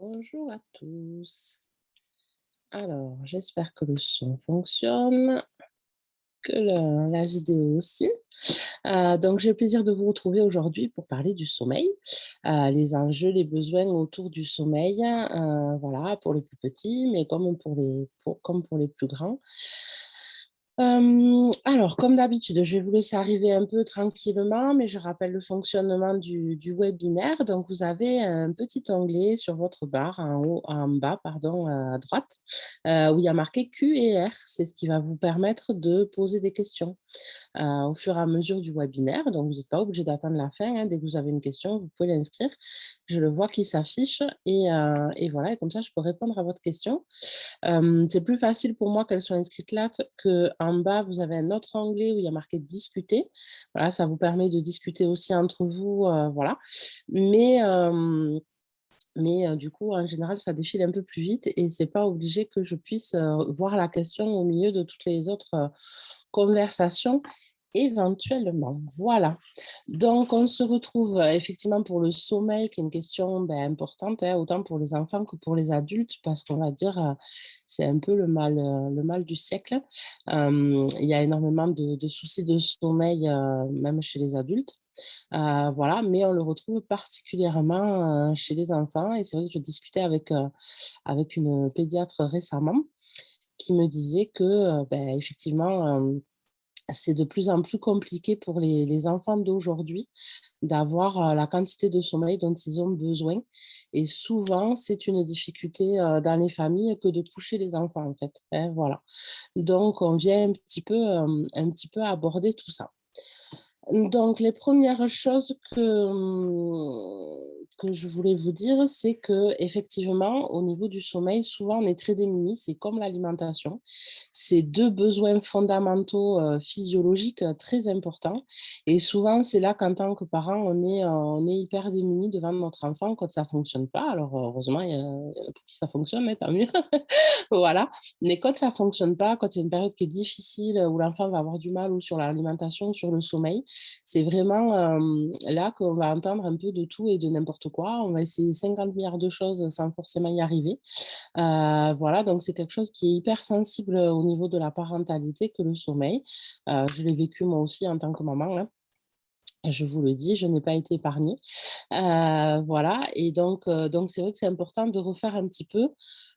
Bonjour à tous. Alors, j'espère que le son fonctionne, que la vidéo aussi. Donc, j'ai le plaisir de vous retrouver aujourd'hui pour parler du sommeil, les enjeux, les besoins autour du sommeil, voilà, pour les plus petits, mais comme pour les plus grands. Alors, comme d'habitude, je vais vous laisser arriver un peu tranquillement, mais je rappelle le fonctionnement du webinaire. Donc, vous avez un petit onglet sur votre barre, en bas, pardon, à droite, où il y a marqué Q et R. C'est ce qui va vous permettre de poser des questions au fur et à mesure du webinaire. Donc, vous n'êtes pas obligé d'attendre la fin, hein. Dès que vous avez une question, vous pouvez l'inscrire. Je le vois qui s'affiche et voilà. Et comme ça, je peux répondre à votre question. C'est plus facile pour moi qu'elle soit inscrite là qu'en bas, vous avez un autre onglet où il y a marqué «Discuter». Voilà, ça vous permet de discuter aussi entre vous, voilà. Mais du coup, en général, ça défile un peu plus vite et c'est pas obligé que je puisse, voir la question au milieu de toutes les autres, conversations éventuellement. Voilà. Donc on se retrouve, effectivement pour le sommeil qui est une question, importante, hein, autant pour les enfants que pour les adultes parce qu'on va dire, c'est un peu le mal du siècle. Il y a énormément de soucis de sommeil, même chez les adultes. Voilà, mais on le retrouve particulièrement, chez les enfants et c'est vrai que je discutais avec une pédiatre récemment qui me disait que, effectivement, c'est de plus en plus compliqué pour les enfants d'aujourd'hui d'avoir, la quantité de sommeil dont ils ont besoin et souvent, c'est une difficulté, dans les familles que de coucher les enfants, en fait, hein, voilà. Donc on vient un petit peu aborder tout ça. Donc les premières choses que je voulais vous dire, c'est que effectivement, au niveau du sommeil, souvent on est très démunis, c'est comme l'alimentation. C'est 2 besoins fondamentaux, physiologiques, très importants et souvent c'est là qu'en tant que parent, on est hyper démunis devant notre enfant quand ça fonctionne pas. Alors, heureusement, il y en a pour qui ça fonctionne, hein, tant mieux. Voilà, mais quand ça fonctionne pas, quand il y a une période qui est difficile, où l'enfant va avoir du mal ou sur l'alimentation, sur le sommeil, c'est vraiment, là qu'on va entendre un peu de tout et de n'importe quoi. On va essayer 50 milliards de choses sans forcément y arriver. Voilà, donc c'est quelque chose qui est hyper sensible, au niveau de la parentalité que le sommeil. Je l'ai vécu moi aussi en tant que maman, hein. Je vous le dis, je n'ai pas été épargnée. Voilà et donc c'est vrai que c'est important de refaire un petit peu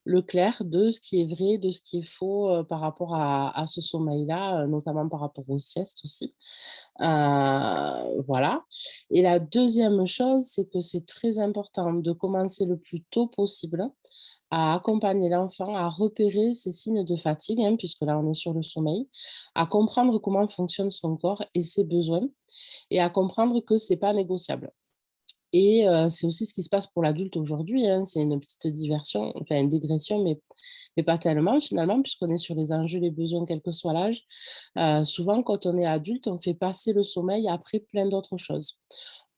le clair de ce qui est vrai, de ce qui est faux, par rapport à ce sommeil-là, notamment par rapport aux siestes aussi. Voilà et la deuxième chose, c'est que c'est très important de commencer le plus tôt possible à accompagner l'enfant à repérer ses signes de fatigue, hein, puisque là on est sur le sommeil, à comprendre comment fonctionne son corps et ses besoins et à comprendre que c'est pas négociable. Et c'est aussi ce qui se passe pour l'adulte aujourd'hui, hein. C'est une petite diversion, enfin une digression, mais pas tellement finalement, puisqu'on est sur les enjeux, les besoins, quel que soit l'âge. Souvent quand on est adulte, on fait passer le sommeil après plein d'autres choses.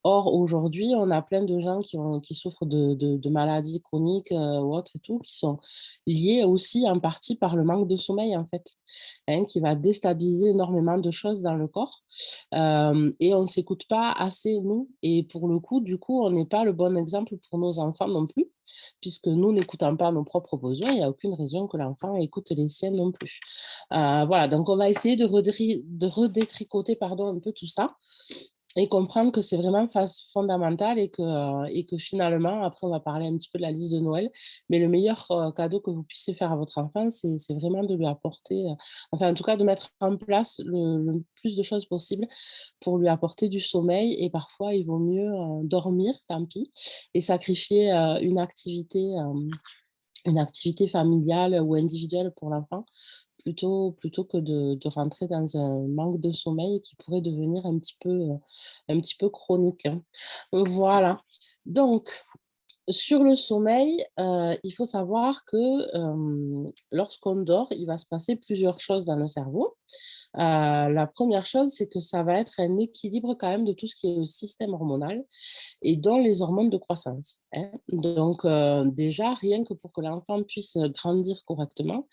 Or, aujourd'hui, on a plein de gens qui souffrent de maladies chroniques, ou autres et tout, qui sont liées aussi en partie par le manque de sommeil, en fait, hein, qui va déstabiliser énormément de choses dans le corps. Et on ne s'écoute pas assez, nous. Et pour le coup, du coup, on n'est pas le bon exemple pour nos enfants non plus, puisque nous n'écoutons pas nos propres besoins, il n'y a aucune raison que l'enfant écoute les siens non plus. Voilà, donc on va essayer de redétricoter, pardon, un peu tout ça et comprendre que c'est vraiment phase fondamentale et que finalement, après on va parler un petit peu de la liste de Noël, mais le meilleur, cadeau que vous puissiez faire à votre enfant, c'est vraiment de lui apporter, enfin en tout cas de mettre en place le plus de choses possible pour lui apporter du sommeil et parfois il vaut mieux, dormir, tant pis et sacrifier, une activité familiale ou individuelle pour l'enfant plutôt que de rentrer dans un manque de sommeil qui pourrait devenir un petit peu chronique, hein. Voilà. Donc sur le sommeil, il faut savoir que, lorsqu'on dort, il va se passer plusieurs choses dans le cerveau. La première chose, c'est que ça va être un équilibre quand même de tout ce qui est le système hormonal et dont les hormones de croissance, hein. Donc, déjà, rien que pour que l'enfant puisse, grandir correctement,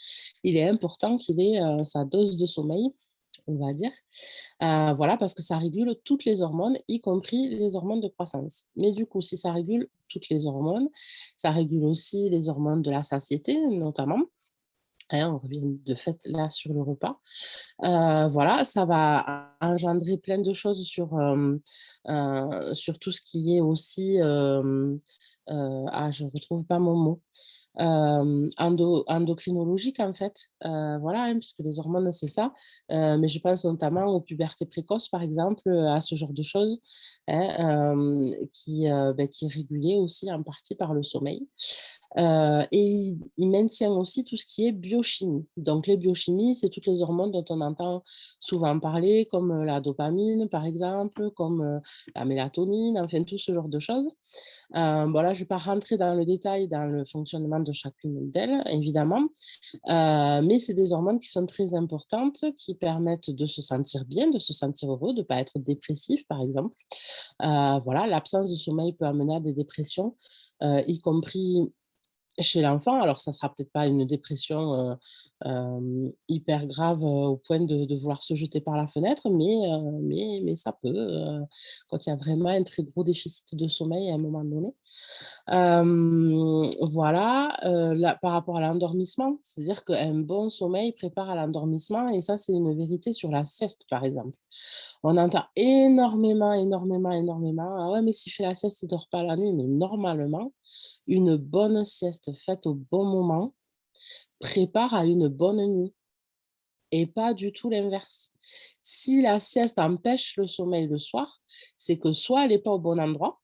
il est important qu'il ait, sa dose de sommeil on va dire. Voilà, parce que ça régule toutes les hormones, y compris les hormones de croissance. Mais du coup, si ça régule toutes les hormones, ça régule aussi les hormones de la satiété, notamment. Hein, on revient de fait là sur le repas. Voilà, ça va engendrer plein de choses sur tout ce qui est aussi, je ne retrouve pas mon mot. Endocrinologique en fait, voilà, hein, puisque les hormones, c'est ça. Mais je pense notamment aux pubertés précoces, par exemple, à ce genre de choses, hein, qui est régulé aussi en partie par le sommeil. Et il maintient aussi tout ce qui est biochimie. Donc les biochimies, c'est toutes les hormones dont on entend souvent parler, comme, la dopamine, par exemple, comme, la mélatonine, enfin tout ce genre de choses. Bon là, je ne vais pas rentrer dans le détail dans le fonctionnement de chacune d'elles, évidemment, mais c'est des hormones qui sont très importantes, qui permettent de se sentir bien, de se sentir heureux, de ne pas être dépressif, par exemple. Voilà, l'absence de sommeil peut amener à des dépressions, y compris chez l'enfant. Alors ça sera peut-être pas une dépression, hyper grave, au point de vouloir se jeter par la fenêtre, mais ça peut, quand il y a vraiment un très gros déficit de sommeil à un moment donné. Voilà, là, par rapport à l'endormissement, c'est-à-dire qu'un bon sommeil prépare à l'endormissement et ça, c'est une vérité sur la sieste, par exemple. On entend énormément, énormément, énormément: «Ah ouais, mais s'il fait la sieste, il dort pas la nuit», mais normalement, une bonne sieste faite au bon moment prépare à une bonne nuit et pas du tout l'inverse. Si la sieste empêche le sommeil le soir, c'est que soit elle est pas au bon endroit,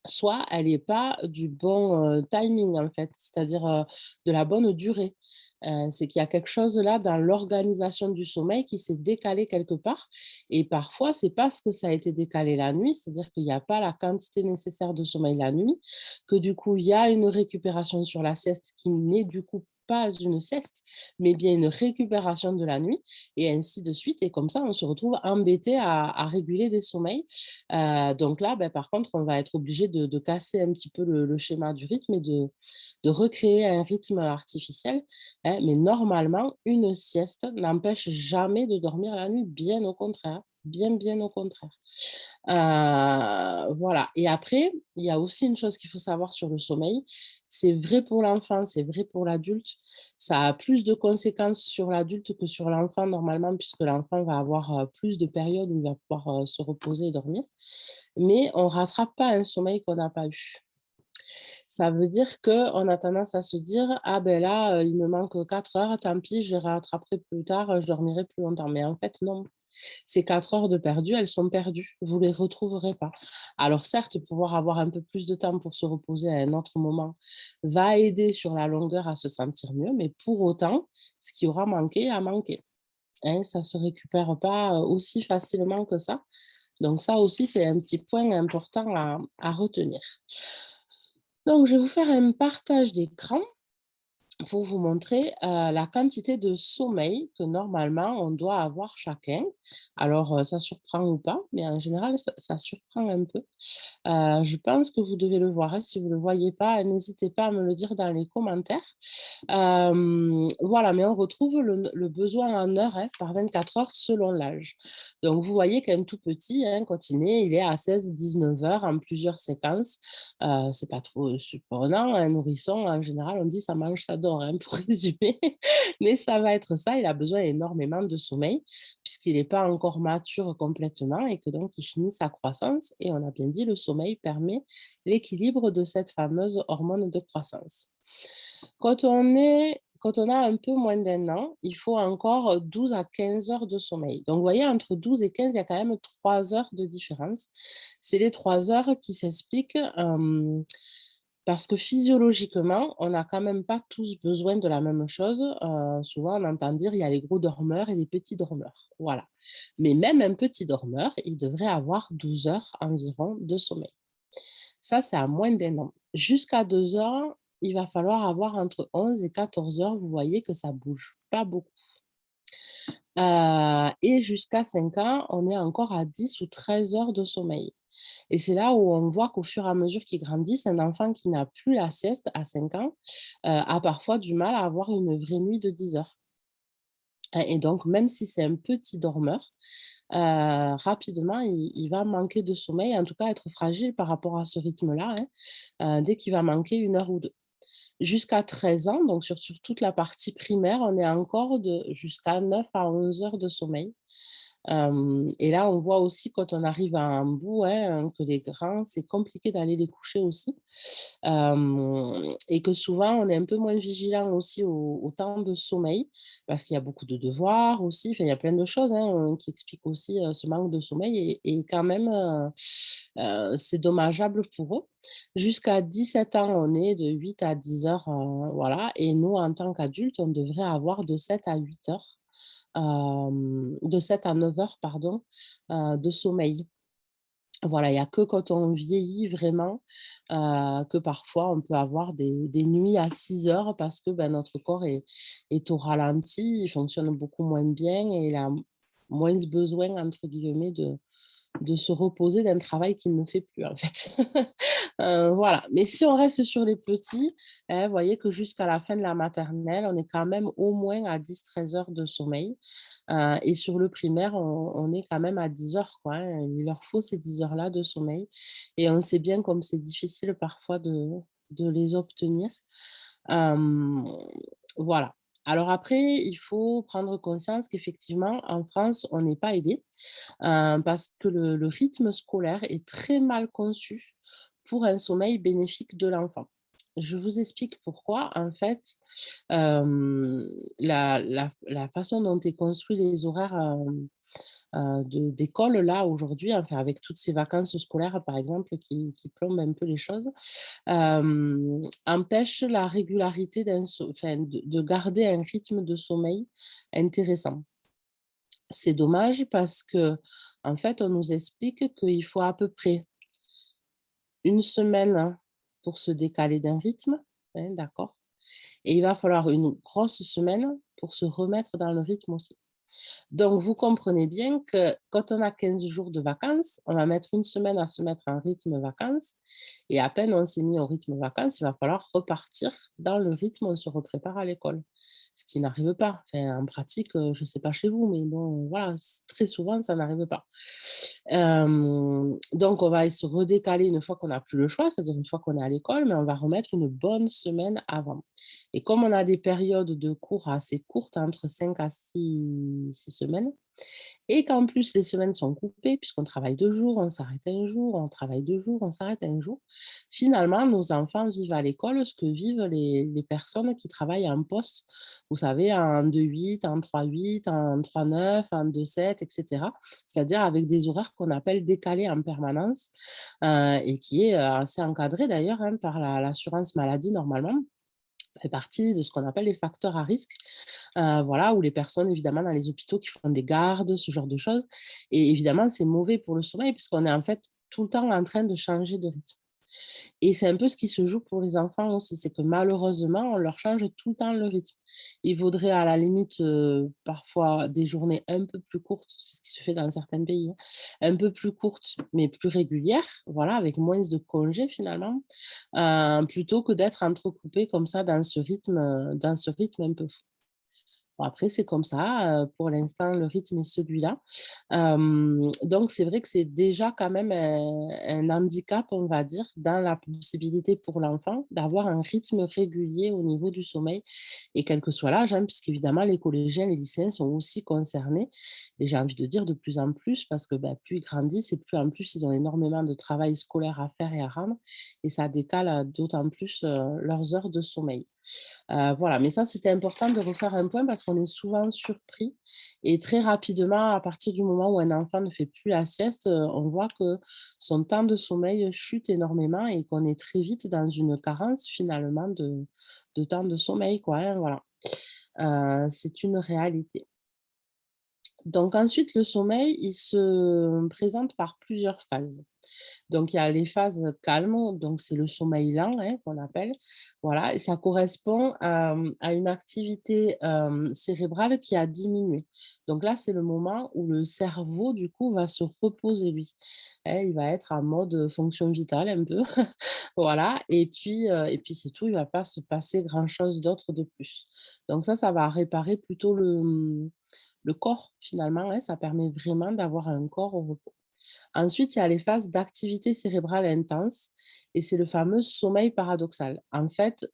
soit elle est pas du bon, timing en fait, c'est-à-dire, de la bonne durée. C'est qu'il y a quelque chose là dans l'organisation du sommeil qui s'est décalé quelque part et parfois c'est parce que ça a été décalé la nuit, c'est-à-dire qu'il y a pas la quantité nécessaire de sommeil la nuit, que du coup il y a une récupération sur la sieste qui n'est du coup pas une sieste, mais bien une récupération de la nuit et ainsi de suite et comme ça on se retrouve embêté à réguler des sommeils. Donc là, par contre, on va être obligé de casser un petit peu le schéma du rythme et de recréer un rythme artificiel, hein. Mais normalement, une sieste n'empêche jamais de dormir la nuit, bien au contraire, bien, bien au contraire. Voilà et après, il y a aussi une chose qu'il faut savoir sur le sommeil, c'est vrai pour l'enfant, c'est vrai pour l'adulte. Ça a plus de conséquences sur l'adulte que sur l'enfant normalement, puisque l'enfant va avoir, plus de périodes où il va pouvoir, se reposer et dormir. Mais on rattrape pas un sommeil qu'on n'a pas eu. Ça veut dire qu'on a tendance à se dire: «Ah ben là, il me manque 4 heures, tant pis, je rattraperai plus tard, je dormirai plus longtemps». Mais en fait non, ces 4 heures de perdues, elles sont perdues. Vous les retrouverez pas. Alors certes, pouvoir avoir un peu plus de temps pour se reposer à un autre moment va aider sur la longueur à se sentir mieux, mais pour autant, ce qui aura manqué a manqué, hein. Ça se récupère pas, aussi facilement que ça. Donc ça aussi, c'est un petit point important à retenir. Donc je vais vous faire un partage d'écran pour vous montrer, la quantité de sommeil que normalement on doit avoir chacun. Alors, ça surprend ou pas, mais en général ça surprend un peu. Je pense que vous devez le voir, hein. Si vous ne le voyez pas, n'hésitez pas à me le dire dans les commentaires. Voilà, mais on retrouve le besoin en heures, hein, par 24 heures selon l'âge. Donc vous voyez qu'un tout petit, hein, quand il naît, il est à 16-19 heures en plusieurs séquences. C'est pas trop surprenant, un nourrisson, en général, on dit: «Ça mange, ça dort», hein, pour résumer. Mais ça va être ça, il a besoin énormément de sommeil puisqu'il n'est pas encore mature complètement et que donc il finit sa croissance et on a bien dit, le sommeil permet l'équilibre de cette fameuse hormone de croissance. Quand on a un peu moins d'un an, il faut encore 12 à 15 heures de sommeil. Donc vous voyez, entre 12 et 15, il y a quand même 3 heures de différence. C'est les 3 heures qui s'expliquent, parce que physiologiquement, on n'a quand même pas tous besoin de la même chose. Souvent, on entend dire: «Il y a les gros dormeurs et les petits dormeurs». Voilà. Mais même un petit dormeur, il devrait avoir 12 heures environ de sommeil. Ça, c'est à moins d'1 an. Jusqu'à 2 ans, il va falloir avoir entre 11 et 14 heures. Vous voyez que ça bouge pas beaucoup. Et jusqu'à 5 ans, on est encore à 10 ou 13 heures de sommeil. Et c'est là où on voit qu'au fur et à mesure qu'ils grandissent, un enfant qui n'a plus la sieste à 5 ans, a parfois du mal à avoir une vraie nuit de 10 heures. et donc même si c'est un petit dormeur, rapidement il va manquer de sommeil, en tout cas être fragile par rapport à ce rythme-là, hein, dès qu'il va manquer 1 heure ou 2. Jusqu'à 13 ans, donc sur toute la partie primaire, on est encore de jusqu'à 9 à 11 heures de sommeil. Et là, on voit aussi quand on arrive à un bout, hein, que les grands, c'est compliqué d'aller les coucher aussi. Et que souvent, on est un peu moins vigilant aussi au temps de sommeil parce qu'il y a beaucoup de devoirs aussi. Enfin, il y a plein de choses, hein, qui expliquent aussi, ce manque de sommeil et quand même, c'est dommageable pour eux. Jusqu'à 17 ans, on est de 8 à 10 heures, voilà et nous, en tant qu'adultes, on devrait avoir de 7 à 8 heures, de 7 à 9 heures, pardon, de sommeil. Voilà, il y a que quand on vieillit vraiment, que parfois on peut avoir des nuits à 6 heures parce que, ben, notre corps est au ralenti, il fonctionne beaucoup moins bien et il a moins besoin entre guillemets de se reposer d'un travail qu'il ne fait plus, en fait. Voilà. Mais si on reste sur les petits, vous voyez que jusqu'à la fin de la maternelle, on est quand même au moins à 10 13 heures de sommeil, et sur le primaire, on est quand même à 10 heures, quoi, hein. Il leur faut ces 10 heures-là de sommeil et on sait bien comme c'est difficile parfois de les obtenir. Hem, voilà. Alors après, il faut prendre conscience qu'effectivement, en France, on n'est pas aidé. Parce que le rythme scolaire est très mal conçu pour un sommeil bénéfique de l'enfant. Je vous explique pourquoi. En fait, la façon dont est construit les horaires, d'école là aujourd'hui, enfin avec toutes ces vacances scolaires par exemple qui plombent un peu les choses, empêche la régularité enfin de garder un rythme de sommeil intéressant. C'est dommage parce que en fait, on nous explique qu'il faut à peu près 1 semaine pour se décaler d'un rythme, hein, d'accord? Et il va falloir une grosse semaine pour se remettre dans le rythme aussi. Donc vous comprenez bien que quand on a 15 jours de vacances, on va mettre 1 semaine à se mettre en rythme vacances et à peine on s'est mis au rythme vacances, il va falloir repartir dans le rythme, on se reprépare à l'école. Ce qui n'arrive pas. Enfin, en pratique, je ne sais pas chez vous, mais bon, voilà, très souvent, ça n'arrive pas. Donc on va se redécaler une fois qu'on n'a plus le choix, c'est-à-dire une fois qu'on est à l'école, mais on va remettre une bonne semaine avant. Et comme on a des périodes de cours assez courtes, entre 5 à 6 semaines, et qu'en plus les semaines sont coupées puisqu'on travaille 2 jours, on s'arrête un jour, on travaille 2 jours, on s'arrête un jour. Finalement, nos enfants vivent à l'école ce que vivent les personnes qui travaillent en poste, vous savez, en 2-8, en 3-8, en 3-9, en 2-7, et cetera. C'est-à-dire avec des horaires qu'on appelle décalés en permanence, et qui est, assez encadré d'ailleurs, hein, par l'assurance maladie normalement. Ça fait partie de ce qu'on appelle les facteurs à risque. Voilà, ou les personnes évidemment dans les hôpitaux qui font des gardes, ce genre de choses et évidemment, c'est mauvais pour le sommeil puisqu'on est en fait tout le temps en train de changer de rythme. Et c'est un peu ce qui se joue pour les enfants aussi, c'est que malheureusement, on leur change tout le temps le rythme. Il vaudrait à la limite, parfois des journées un peu plus courtes, c'est ce qui se fait dans certains pays, hein, un peu plus courtes, mais plus régulières, voilà, avec moins de congés finalement, plutôt que d'être entrecoupés comme ça dans ce rythme un peu fou. Bon après c'est comme ça, pour l'instant le rythme est celui-là. Donc c'est vrai que c'est déjà quand même un handicap, on va dire, dans la possibilité pour l'enfant d'avoir un rythme régulier au niveau du sommeil et quel que soit l'âge, hein, puisqu'évidemment les collégiens, les lycéens sont aussi concernés et j'ai envie de dire de plus en plus parce que, bah, plus ils grandissent et plus en plus ils ont énormément de travail scolaire à faire et à rendre et ça décale, d'autant plus, leurs heures de sommeil. Voilà, mais ça, c'était important de refaire un point parce qu'on est souvent surpris et très rapidement, à partir du moment où un enfant ne fait plus la sieste, on voit que son temps de sommeil chute énormément et qu'on est très vite dans une carence finalement de temps de sommeil, quoi, hein, voilà. C'est une réalité. Donc ensuite, le sommeil, il se présente par plusieurs phases. Donc, il y a les phases calmes, donc c'est le sommeil lent, hein, qu'on appelle. Voilà, et ça correspond à une activité cérébrale qui a diminué. Donc là, c'est le moment où le cerveau, du coup, va se reposer, lui. Hein, il va être en mode fonction vitale un peu. Voilà, et puis c'est tout, il ne va pas se passer grand-chose d'autre de plus. Donc ça va réparer plutôt le corps, finalement. Hein, ça permet vraiment d'avoir un corps au repos. Ensuite, il y a les phases d'activité cérébrale intense et c'est le fameux sommeil paradoxal. En fait,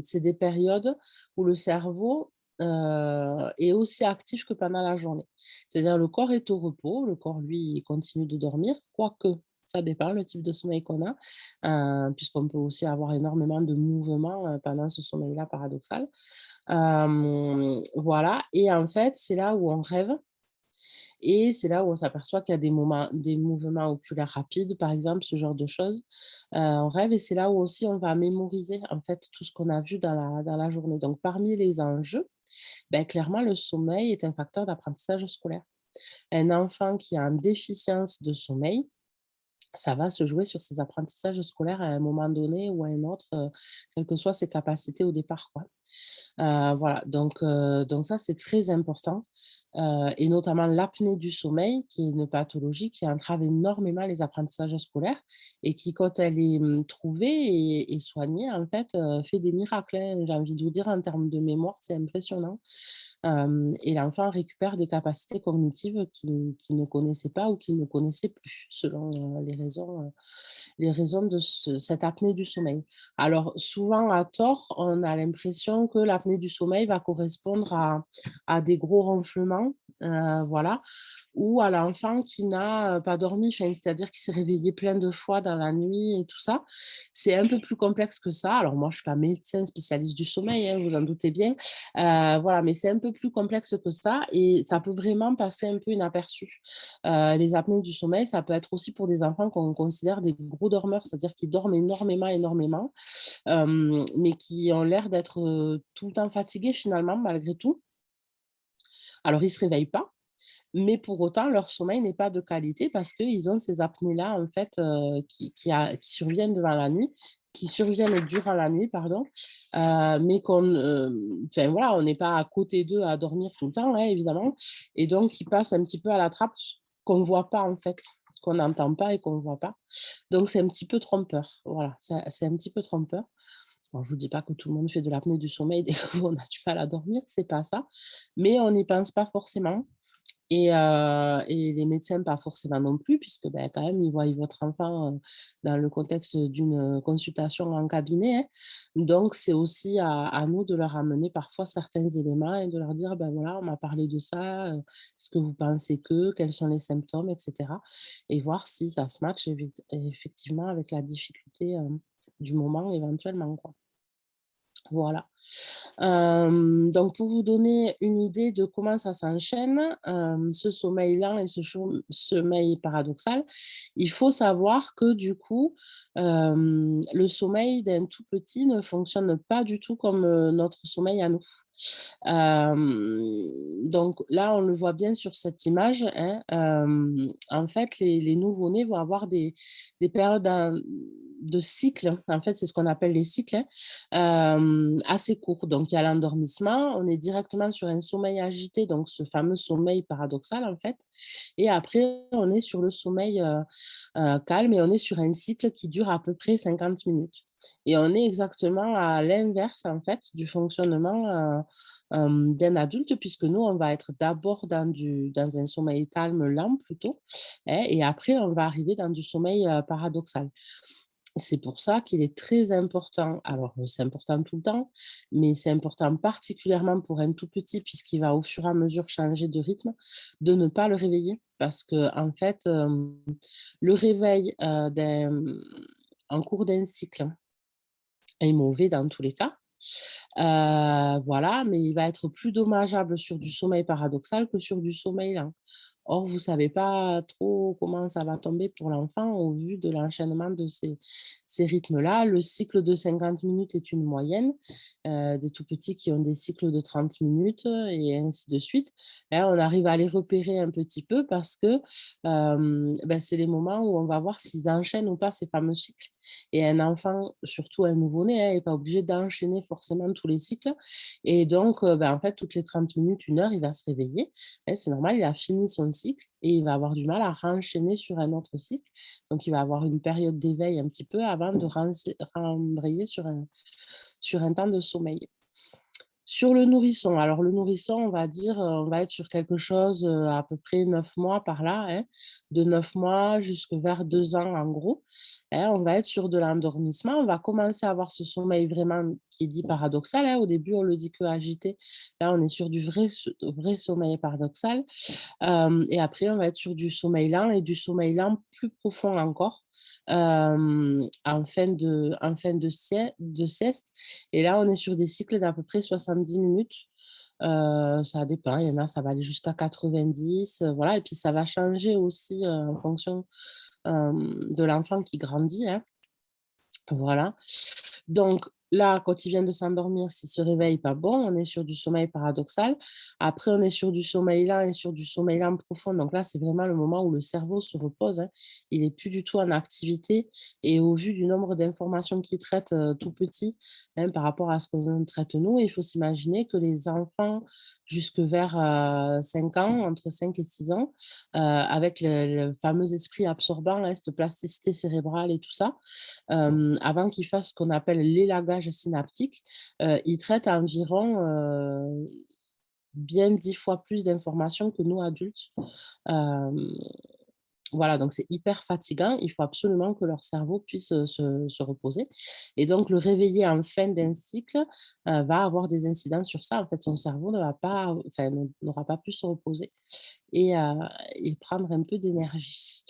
c'est des périodes où le cerveau, est aussi actif que pendant la journée. C'est-à-dire le corps est au repos, le corps lui, il continue de dormir, quoique ça dépend le type de sommeil qu'on a, puisqu'on peut aussi avoir énormément de mouvements, pendant ce sommeil-là paradoxal. Voilà, et en fait, c'est là où on rêve et c'est là où on s'aperçoit qu'il y a des mouvements oculaires rapides, par exemple, ce genre de choses. On rêve et c'est là où aussi on va mémoriser, en fait, tout ce qu'on a vu dans la journée. Donc parmi les enjeux, clairement, le sommeil est un facteur d'apprentissage scolaire. Un enfant qui a une déficience de sommeil, ça va se jouer sur ses apprentissages scolaires à un moment donné ou à un autre, quelles que soient ses capacités au départ, quoi. Voilà, donc ça, c'est très important, et notamment l'apnée du sommeil, qui est une pathologie qui entrave énormément les apprentissages scolaires et qui, quand elle est, trouvée et soignée, en fait, fait des miracles, hein. J'ai envie de vous dire, en termes de mémoire, c'est impressionnant. Et l'enfant récupère des capacités cognitives qu'il ne connaissait pas ou qu'il ne connaissait plus, selon, les raisons de cette apnée du sommeil. Alors, souvent, à tort, on a l'impression que l'apnée du sommeil va correspondre à des gros ronflements, voilà, ou à l'enfant qui n'a pas dormi, enfin, c'est-à-dire qui s'est réveillé plein de fois dans la nuit et tout ça. C'est un peu plus complexe que ça. Alors, moi, je ne suis pas médecin spécialiste du sommeil, hein, vous en doutez bien. Voilà, mais c'est un peu plus complexe que ça et ça peut vraiment passer un peu inaperçu. Les apnées du sommeil, ça peut être aussi pour des enfants qu'on considère des gros dormeurs, c'est-à-dire qu'ils dorment énormément, énormément, mais qui ont l'air d'être, tout le temps fatigués finalement, malgré tout. Alors ils ne se réveillent pas, mais pour autant, leur sommeil n'est pas de qualité parce qu'ils ont ces apnées-là, en fait, qui surviennent devant la nuit, qui surviennent durant la nuit, pardon, mais enfin voilà, on n'est pas à côté d'eux à dormir tout le temps, hein, évidemment, et donc ils passent un petit peu à la trappe, qu'on ne voit pas, en fait, qu'on n'entend pas et qu'on ne voit pas. Donc c'est un petit peu trompeur, voilà, c'est un petit peu trompeur. Alors je vous dis pas que tout le monde fait de l'apnée du sommeil dès qu'on a du mal à dormir, c'est pas ça, mais on n'y pense pas forcément. Et les médecins, pas forcément non plus, puisque, quand même, ils voient votre enfant, dans le contexte d'une, consultation en cabinet, hein. Donc c'est aussi à nous de leur amener parfois certains éléments et de leur dire: «Ben, voilà, on m'a parlé de ça, est-ce que vous pensez que? Quels sont les symptômes?» et cetera et voir si ça se match effectivement avec la difficulté, du moment éventuellement, quoi. Voilà. Donc pour vous donner une idée de comment ça s'enchaîne, ce sommeil lent et ce sommeil paradoxal, il faut savoir que du coup, le sommeil d'un tout petit ne fonctionne pas du tout comme, notre sommeil à nous. Donc là, on le voit bien sur cette image, hein, en fait, les nouveau-nés vont avoir des périodes de cycle. En fait, c'est ce qu'on appelle les cycles, hein, assez courts. Donc il y a l'endormissement, on est directement sur un sommeil agité, donc ce fameux sommeil paradoxal, en fait, et après on est sur le sommeil, calme et on est sur un cycle qui dure à peu près 50 minutes et on est exactement à l'inverse, en fait, du fonctionnement, d'un adulte puisque nous, on va être d'abord dans un sommeil calme lent plutôt, hein, et après on va arriver dans du sommeil, paradoxal. C'est pour ça qu'il est très important, alors, c'est important tout le temps, mais c'est important particulièrement pour un tout petit puisqu'il va au fur et à mesure changer de rythme, de ne pas le réveiller. Parce qu'en fait, le réveil, en cours d'un cycle est mauvais dans tous les cas. Voilà, mais il va être plus dommageable sur du sommeil paradoxal que sur du sommeil lent. Or, vous ne savez pas trop comment ça va tomber pour l'enfant au vu de l'enchaînement de ces rythmes-là. Le cycle de 50 minutes est une moyenne, des tout petits qui ont des cycles de 30 minutes et ainsi de suite. Là, on arrive à les repérer un petit peu parce que, c'est les moments où on va voir s'ils enchaînent ou pas ces fameux cycles. Et un enfant, surtout un nouveau-né, hein, est pas obligé d'enchaîner forcément tous les cycles et donc en fait, toutes les 30 minutes, 1 heure, il va se réveiller. C'est normal, il a fini son cycle et il va avoir du mal à renchaîner sur un autre cycle. Donc il va avoir une période d'éveil un petit peu avant de rembrayer sur un temps de sommeil. Sur le nourrisson, alors le nourrisson, on va dire, on va être sur quelque chose, à peu près 9 mois par là, hein, de 9 mois jusque vers 2 ans en gros, hein. On va être sur de l'endormissement, on va commencer à avoir ce sommeil vraiment qui est dit paradoxal, hein. Au début, on le dit que agité, là, on est sur du vrai sommeil paradoxal. Et après, on va être sur du sommeil lent et du sommeil lent plus profond encore, en fin de sieste. Et là, on est sur des cycles d'à peu près 70 minutes. Ça dépend, il y en a, ça va aller jusqu'à 90, voilà. Et puis ça va changer aussi, en fonction, de l'enfant qui grandit, hein. Voilà. Donc là, quand il vient de s'endormir, s'il se réveille pas, bon, on est sur du sommeil paradoxal. Après, on est sur du sommeil lent et sur du sommeil lent profond. Donc là, c'est vraiment le moment où le cerveau se repose, hein. Il est plus du tout en activité et au vu du nombre d'informations qu'il traite, tout petit, hein, par rapport à ce qu'on traite nous, il faut s'imaginer que les enfants jusque vers, 5 ans, entre 5 et 6 ans, avec le fameux esprit absorbant, hein, cette plasticité cérébrale et tout ça, avant qu'ils fassent ce qu'on appelle l'élagage synaptique, ils traitent environ, bien 10 fois plus d'informations que nous adultes. Hem, voilà, donc c'est hyper fatigant. Il faut absolument que leur cerveau puisse, se reposer et donc le réveiller en fin d'un cycle, va avoir des incidences sur ça. En fait, son cerveau ne va pas enfin, n'aura pas pu se reposer et et prendre un peu d'énergie.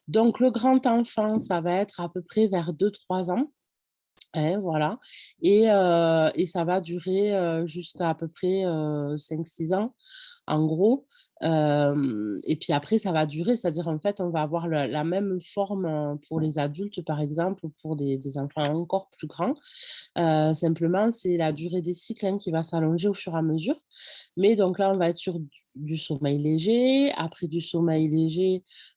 Donc le grand enfant, ça va être à peu près vers 2 3 ans. Hein, voilà et ça va durer, jusqu'à à peu près, 5-6 ans, en gros. Et puis après ça va durer, c'est-à-dire, en fait, on va avoir la même forme, pour les adultes, par exemple, ou pour des enfants encore plus grands. Simplement, c'est la durée des cycles, hein, qui va s'allonger au fur et à mesure. Mais donc là, on va être sur du sommeil léger, après du sommeil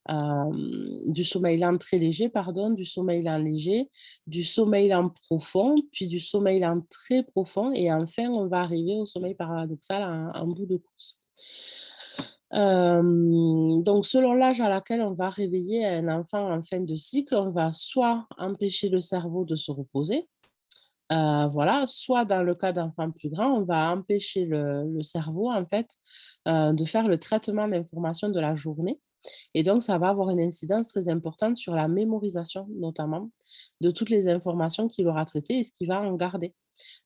lent très léger, pardon, du sommeil lent léger, du sommeil lent profond, puis du sommeil lent très profond et enfin, on va arriver au sommeil paradoxal en bout de course. Donc selon l'âge à laquelle on va réveiller un enfant en fin de cycle, on va soit empêcher le cerveau de se reposer, voilà, soit dans le cas d'enfants plus grands, on va empêcher le cerveau, en fait, de faire le traitement d'informations de la journée et donc ça va avoir une incidence très importante sur la mémorisation, notamment, de toutes les informations qu'il aura traitées et ce qu'il va en garder.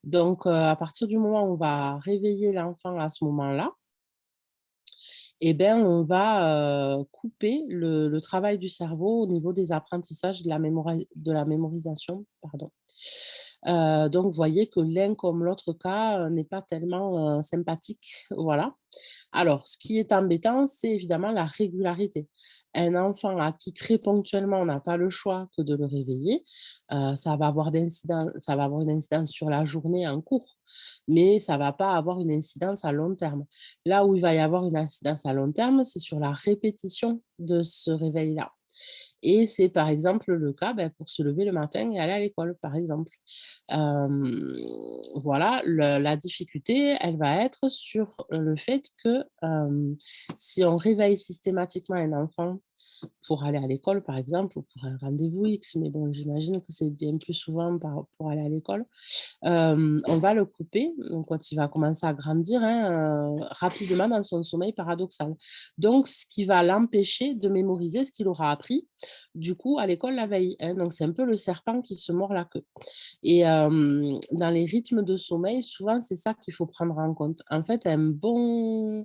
Donc à partir du moment où on va réveiller l'enfant à ce moment-là, et ben, on va, couper le travail du cerveau au niveau des apprentissages de la mémorisation, pardon. Donc vous voyez que l'un comme l'autre cas, n'est pas tellement, sympathique, voilà. Alors, ce qui est embêtant, c'est évidemment la régularité. Un enfant à qui très ponctuellement on n'a pas le choix que de le réveiller, ça va avoir une incidence sur la journée en cours, mais ça va pas avoir une incidence à long terme. Là où il va y avoir une incidence à long terme, c'est sur la répétition de ce réveil-là. Et c'est par exemple le cas, pour se lever le matin et aller à l'école, par exemple. Hem, voilà, la difficulté, elle va être sur le fait que, si on réveille systématiquement un enfant pour aller à l'école, par exemple, ou pour un rendez-vous X, mais bon, j'imagine que c'est bien plus souvent pour aller à l'école. On va le couper, donc quand il va commencer à grandir, hein, rapidement dans son sommeil paradoxal. Donc ce qui va l'empêcher de mémoriser ce qu'il aura appris, du coup, à l'école la veille, hein. Donc c'est un peu le serpent qui se mord la queue et dans les rythmes de sommeil, souvent, c'est ça qu'il faut prendre en compte. En fait, un bon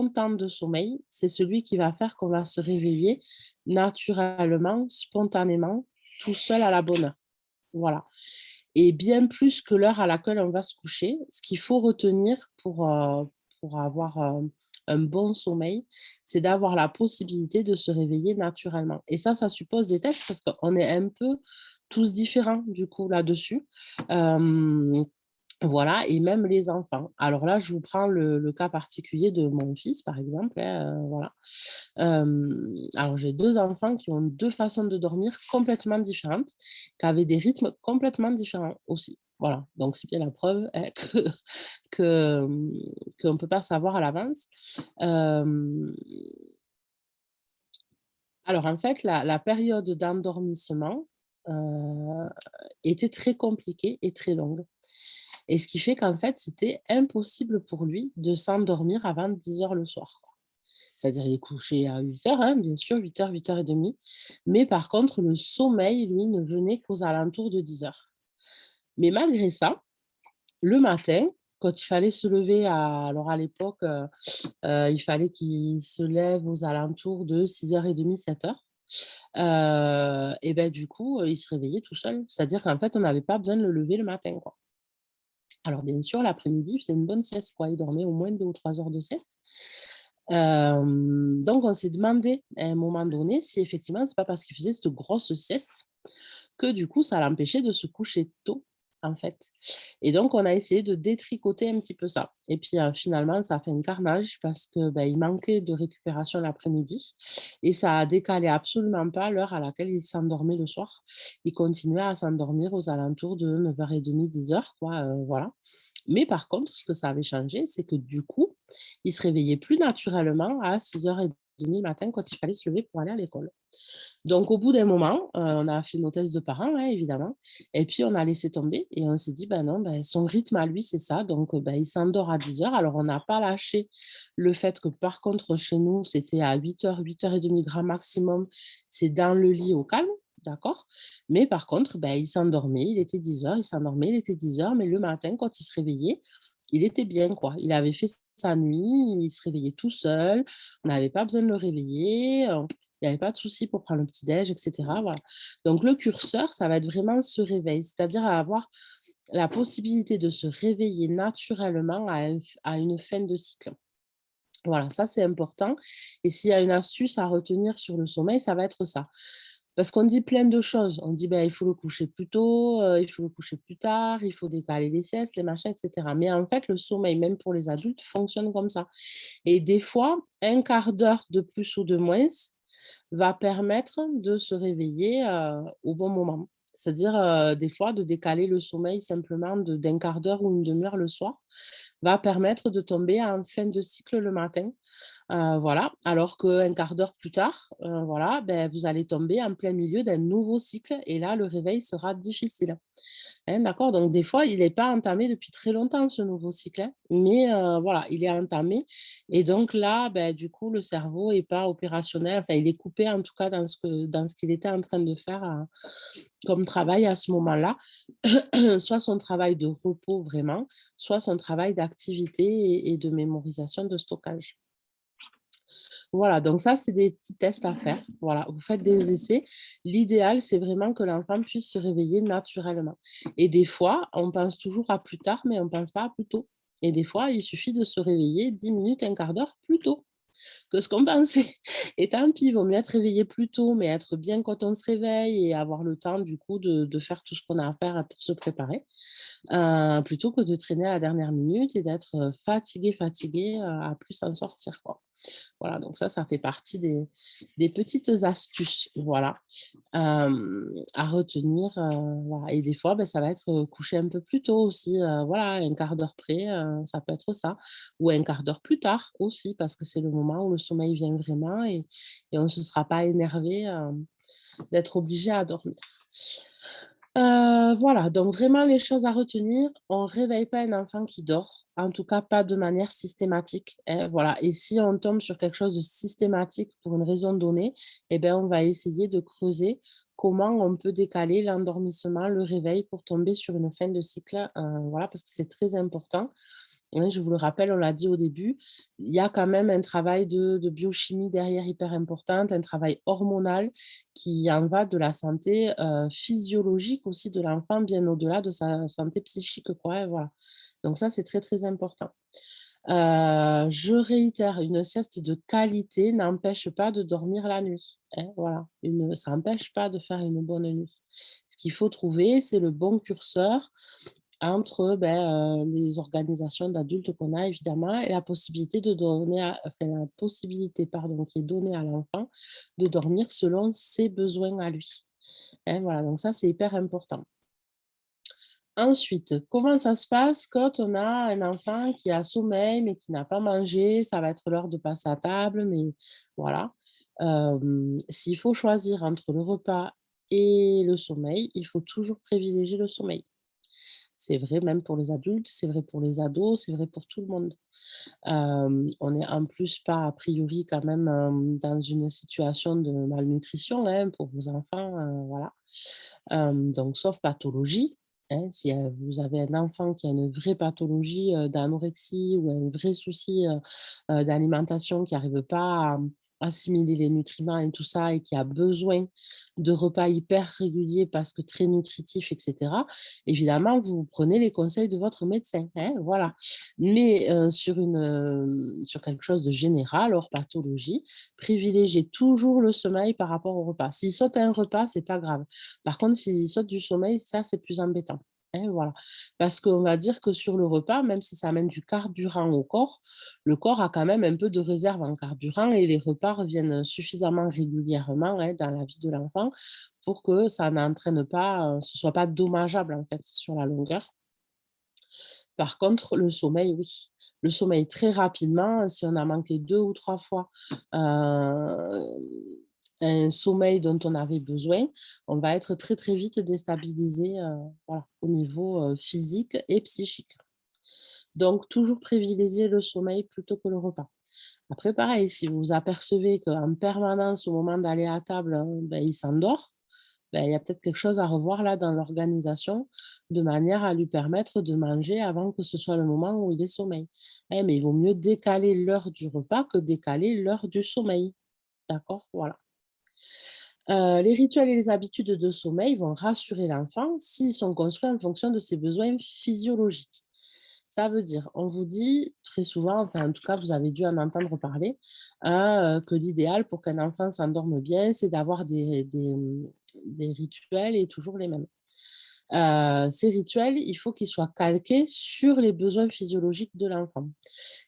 temps de sommeil, c'est celui qui va faire qu'on va se réveiller naturellement, spontanément, tout seul à la bonne heure. Voilà et bien plus que l'heure à laquelle on va se coucher. Ce qu'il faut retenir pour avoir, un bon sommeil, c'est d'avoir la possibilité de se réveiller naturellement. Et ça suppose des tests parce qu'on est un peu tous différents du coup là-dessus. Hem voilà et même les enfants. Alors là, je vous prends le cas particulier de mon fils, par exemple, hein, voilà. Alors j'ai 2 enfants qui ont 2 façons de dormir complètement différentes, qui avaient des rythmes complètement différents aussi. Voilà, donc c'est bien la preuve, hein, que, qu'on ne peut pas savoir à l'avance. Hem, alors en fait, la période d'endormissement, heu, était très compliquée et très longue. Et ce qui fait qu'en fait, c'était impossible pour lui de s'endormir avant 10 heures le soir, quoi. C'est-à-dire, il est couché à 8 heures, hein, bien sûr, 8 heures, 8 heures et demie. Mais par contre, le sommeil, lui, ne venait qu'aux alentours de 10 heures. Mais malgré ça, le matin, quand il fallait se lever alors à l'époque, il fallait qu'il se lève aux alentours de 6h30, 7 heures. Et ben du coup, il se réveillait tout seul. C'est-à-dire qu'en fait, on n'avait pas besoin de le lever le matin, quoi. Alors bien sûr, l'après-midi, il faisait une bonne sieste, quoi. Il dormait au moins 2 ou 3 heures de sieste. Donc on s'est demandé à un moment donné si effectivement c'est pas parce qu'il faisait cette grosse sieste que du coup ça l'empêchait de se coucher tôt, en fait. Et donc on a essayé de détricoter un petit peu ça. Et puis, finalement ça a fait un carnage parce que, bah, il manquait de récupération l'après-midi et ça a décalé absolument pas l'heure à laquelle il s'endormait le soir. Il continuait à s'endormir aux alentours de 9h30, 10 heures, quoi, voilà. Mais par contre, ce que ça avait changé, c'est que du coup, il se réveillait plus naturellement à 6h30 le matin quand il fallait se lever pour aller à l'école. Donc au bout d'un moment, on a fait nos tests de parents, hein, évidemment et puis on a laissé tomber et on s'est dit: «Ben non, ben son rythme à lui, c'est ça donc bah, il s'endort à 10 heures». Alors on n'a pas lâché le fait que par contre chez nous, c'était à 8 heures, 8h30 grand maximum, c'est dans le lit au calme, d'accord? Mais par contre, ben il s'endormait, il était 10 heures, il s'endormait, il était 10 heures, mais le matin quand il se réveillait, il était bien, quoi. Il avait fait sa nuit, il se réveillait tout seul, on n'avait pas besoin de le réveiller, il y avait pas de souci pour prendre le petit déj et cetera, voilà. Donc le curseur, ça va être vraiment ce réveil, c'est-à-dire à avoir la possibilité de se réveiller naturellement à une fin de cycle. Voilà, ça c'est important et s'il y a une astuce à retenir sur le sommeil, ça va être ça. Parce qu'on dit plein de choses. On dit: ben il faut le coucher plus tôt, il faut le coucher plus tard, il faut décaler les siestes, les machins et cetera. Mais en fait, le sommeil, même pour les adultes, fonctionne comme ça et des fois, un quart d'heure de plus ou de moins va permettre de se réveiller, au bon moment. C'est-à-dire, des fois, de décaler le sommeil simplement d'un quart d'heure ou une demi heure le soir, va permettre de tomber en fin de cycle le matin. Voilà, alors qu'un quart d'heure plus tard, voilà, beh, vous allez tomber en plein milieu d'un nouveau cycle et là, le réveil sera difficile. Hein, d'accord? Donc des fois, il n'est pas entamé depuis très longtemps ce nouveau cycle, hein, mais voilà, il est entamé et donc là, bah, du coup, le cerveau est pas opérationnel, enfin, il est coupé en tout cas dans ce qu'il était en train de faire, comme travail à ce moment-là. Soit son travail de repos vraiment, soit son travail d'activité et de mémorisation, de stockage. Voilà, donc ça, c'est des petits tests à faire. Voilà, vous faites des essais. L'idéal, c'est vraiment que l'enfant puisse se réveiller naturellement. Et des fois, on pense toujours à plus tard, mais on ne pense pas à plus tôt. Et des fois, il suffit de se réveiller 10 minutes, un quart d'heure plus tôt que ce qu'on pensait. Et tant pis, il vaut mieux être réveillé plus tôt, mais être bien quand on se réveille et avoir le temps, du coup, de faire tout ce qu'on a à faire pour se préparer, plutôt que de traîner à la dernière minute et d'être fatigué, fatigué, à plus s'en sortir, quoi. Voilà, donc ça fait partie des petites astuces, voilà, à retenir, voilà et des fois, bah, ça va être, coucher un peu plus tôt aussi, voilà, un quart d'heure près, ça peut être ça ou un quart d'heure plus tard aussi parce que c'est le moment où le sommeil vient vraiment et on ne se sera pas énervé, d'être obligé à dormir. Voilà, donc vraiment les choses à retenir, on réveille pas un enfant qui dort, en tout cas pas de manière systématique, hein, voilà et si on tombe sur quelque chose de systématique pour une raison donnée et ben, on va essayer de creuser comment on peut décaler l'endormissement, le réveil pour tomber sur une fin de cycle, voilà, parce que c'est très important. Oui, je vous le rappelle, on l'a dit au début, il y a quand même un travail de biochimie derrière hyper important, un travail hormonal qui en va de la santé, physiologique aussi de l'enfant, bien au-delà de sa santé psychique, quoi, et voilà. Donc ça, c'est très, très important. Je réitère, une sieste de qualité n'empêche pas de dormir la nuit, hein, voilà. Ça n'empêche pas de faire une bonne nuit. Ce qu'il faut trouver, c'est le bon curseur entre, les organisations d'adultes qu'on a évidemment et la possibilité de donner la possibilité, pardon, qui est donnée à l'enfant de dormir selon ses besoins à lui, hein, voilà, donc ça, c'est hyper important. Ensuite, comment ça se passe quand on a un enfant qui a sommeil, mais qui n'a pas mangé? Ça va être l'heure de passer à table, mais voilà. S'il faut choisir entre le repas et le sommeil, il faut toujours privilégier le sommeil. C'est vrai même pour les adultes, c'est vrai pour les ados, c'est vrai pour tout le monde. On est en plus pas a priori quand même, dans une situation de malnutrition, hein, pour vos enfants, voilà. Donc sauf pathologie, hein, si, vous avez un enfant qui a une vraie pathologie, d'anorexie ou un vrai souci, d'alimentation qui n'arrive pas à assimiler les nutriments et tout ça et qui a besoin de repas hyper réguliers parce que très nutritifs et cetera, évidemment, vous prenez les conseils de votre médecin, hein, voilà. Mais sur quelque chose de général, hors pathologie, privilégiez toujours le sommeil par rapport au repas. S'il saute un repas, c'est pas grave. Par contre, s'il saute du sommeil, ça, c'est plus embêtant, hein, voilà. Parce qu'on va dire que sur le repas, même si ça amène du carburant au corps, le corps a quand même un peu de réserve en carburant et les repas reviennent suffisamment régulièrement, hein, dans la vie de l'enfant pour que ça n'entraîne pas, ce soit pas dommageable, en fait, sur la longueur. Par contre, le sommeil, oui. Le sommeil très rapidement, si on a manqué 2 ou 3 fois, un sommeil dont on avait besoin, on va être très, très vite déstabilisé, voilà, au niveau, physique et psychique. Donc toujours privilégier le sommeil plutôt que le repas. Après pareil, si vous vous apercevez qu'en permanence, au moment d'aller à table, il s'endort, il y a peut-être quelque chose à revoir là dans l'organisation, de manière à lui permettre de manger avant que ce soit le moment où il ait sommeil. Mais il vaut mieux décaler l'heure du repas que décaler l'heure du sommeil. D'accord? Voilà. Les rituels et les habitudes de sommeil vont rassurer l'enfant s'ils sont construits en fonction de ses besoins physiologiques. Ça veut dire, on vous dit très souvent, enfin en tout cas vous avez dû en entendre parler, hein, que l'idéal pour qu'un enfant s'endorme bien, c'est d'avoir des rituels et toujours les mêmes. Ces rituels, il faut qu'ils soient calqués sur les besoins physiologiques de l'enfant.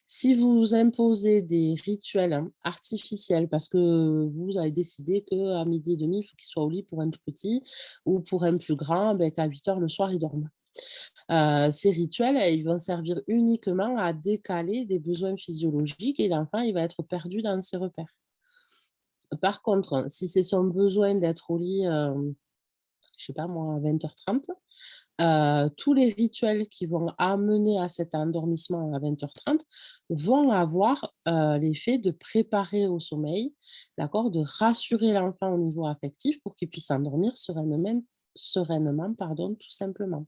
Si vous imposez des rituels, hein, artificiels parce que vous avez décidé qu'à 12:30, il faut qu'il soit au lit pour un tout petit ou pour un plus grand, qu'à 8 heures le soir, il dorme. Ces rituels, ils vont servir uniquement à décaler des besoins physiologiques et l'enfant, il va être perdu dans ses repères. Par contre, si c'est son besoin d'être au lit, je sais pas moi, à 20:30, tous les rituels qui vont amener à cet endormissement à 20:30 vont avoir, l'effet de préparer au sommeil, d'accord? De rassurer l'enfant au niveau affectif pour qu'il puisse s'endormir sereinement, pardon, tout simplement.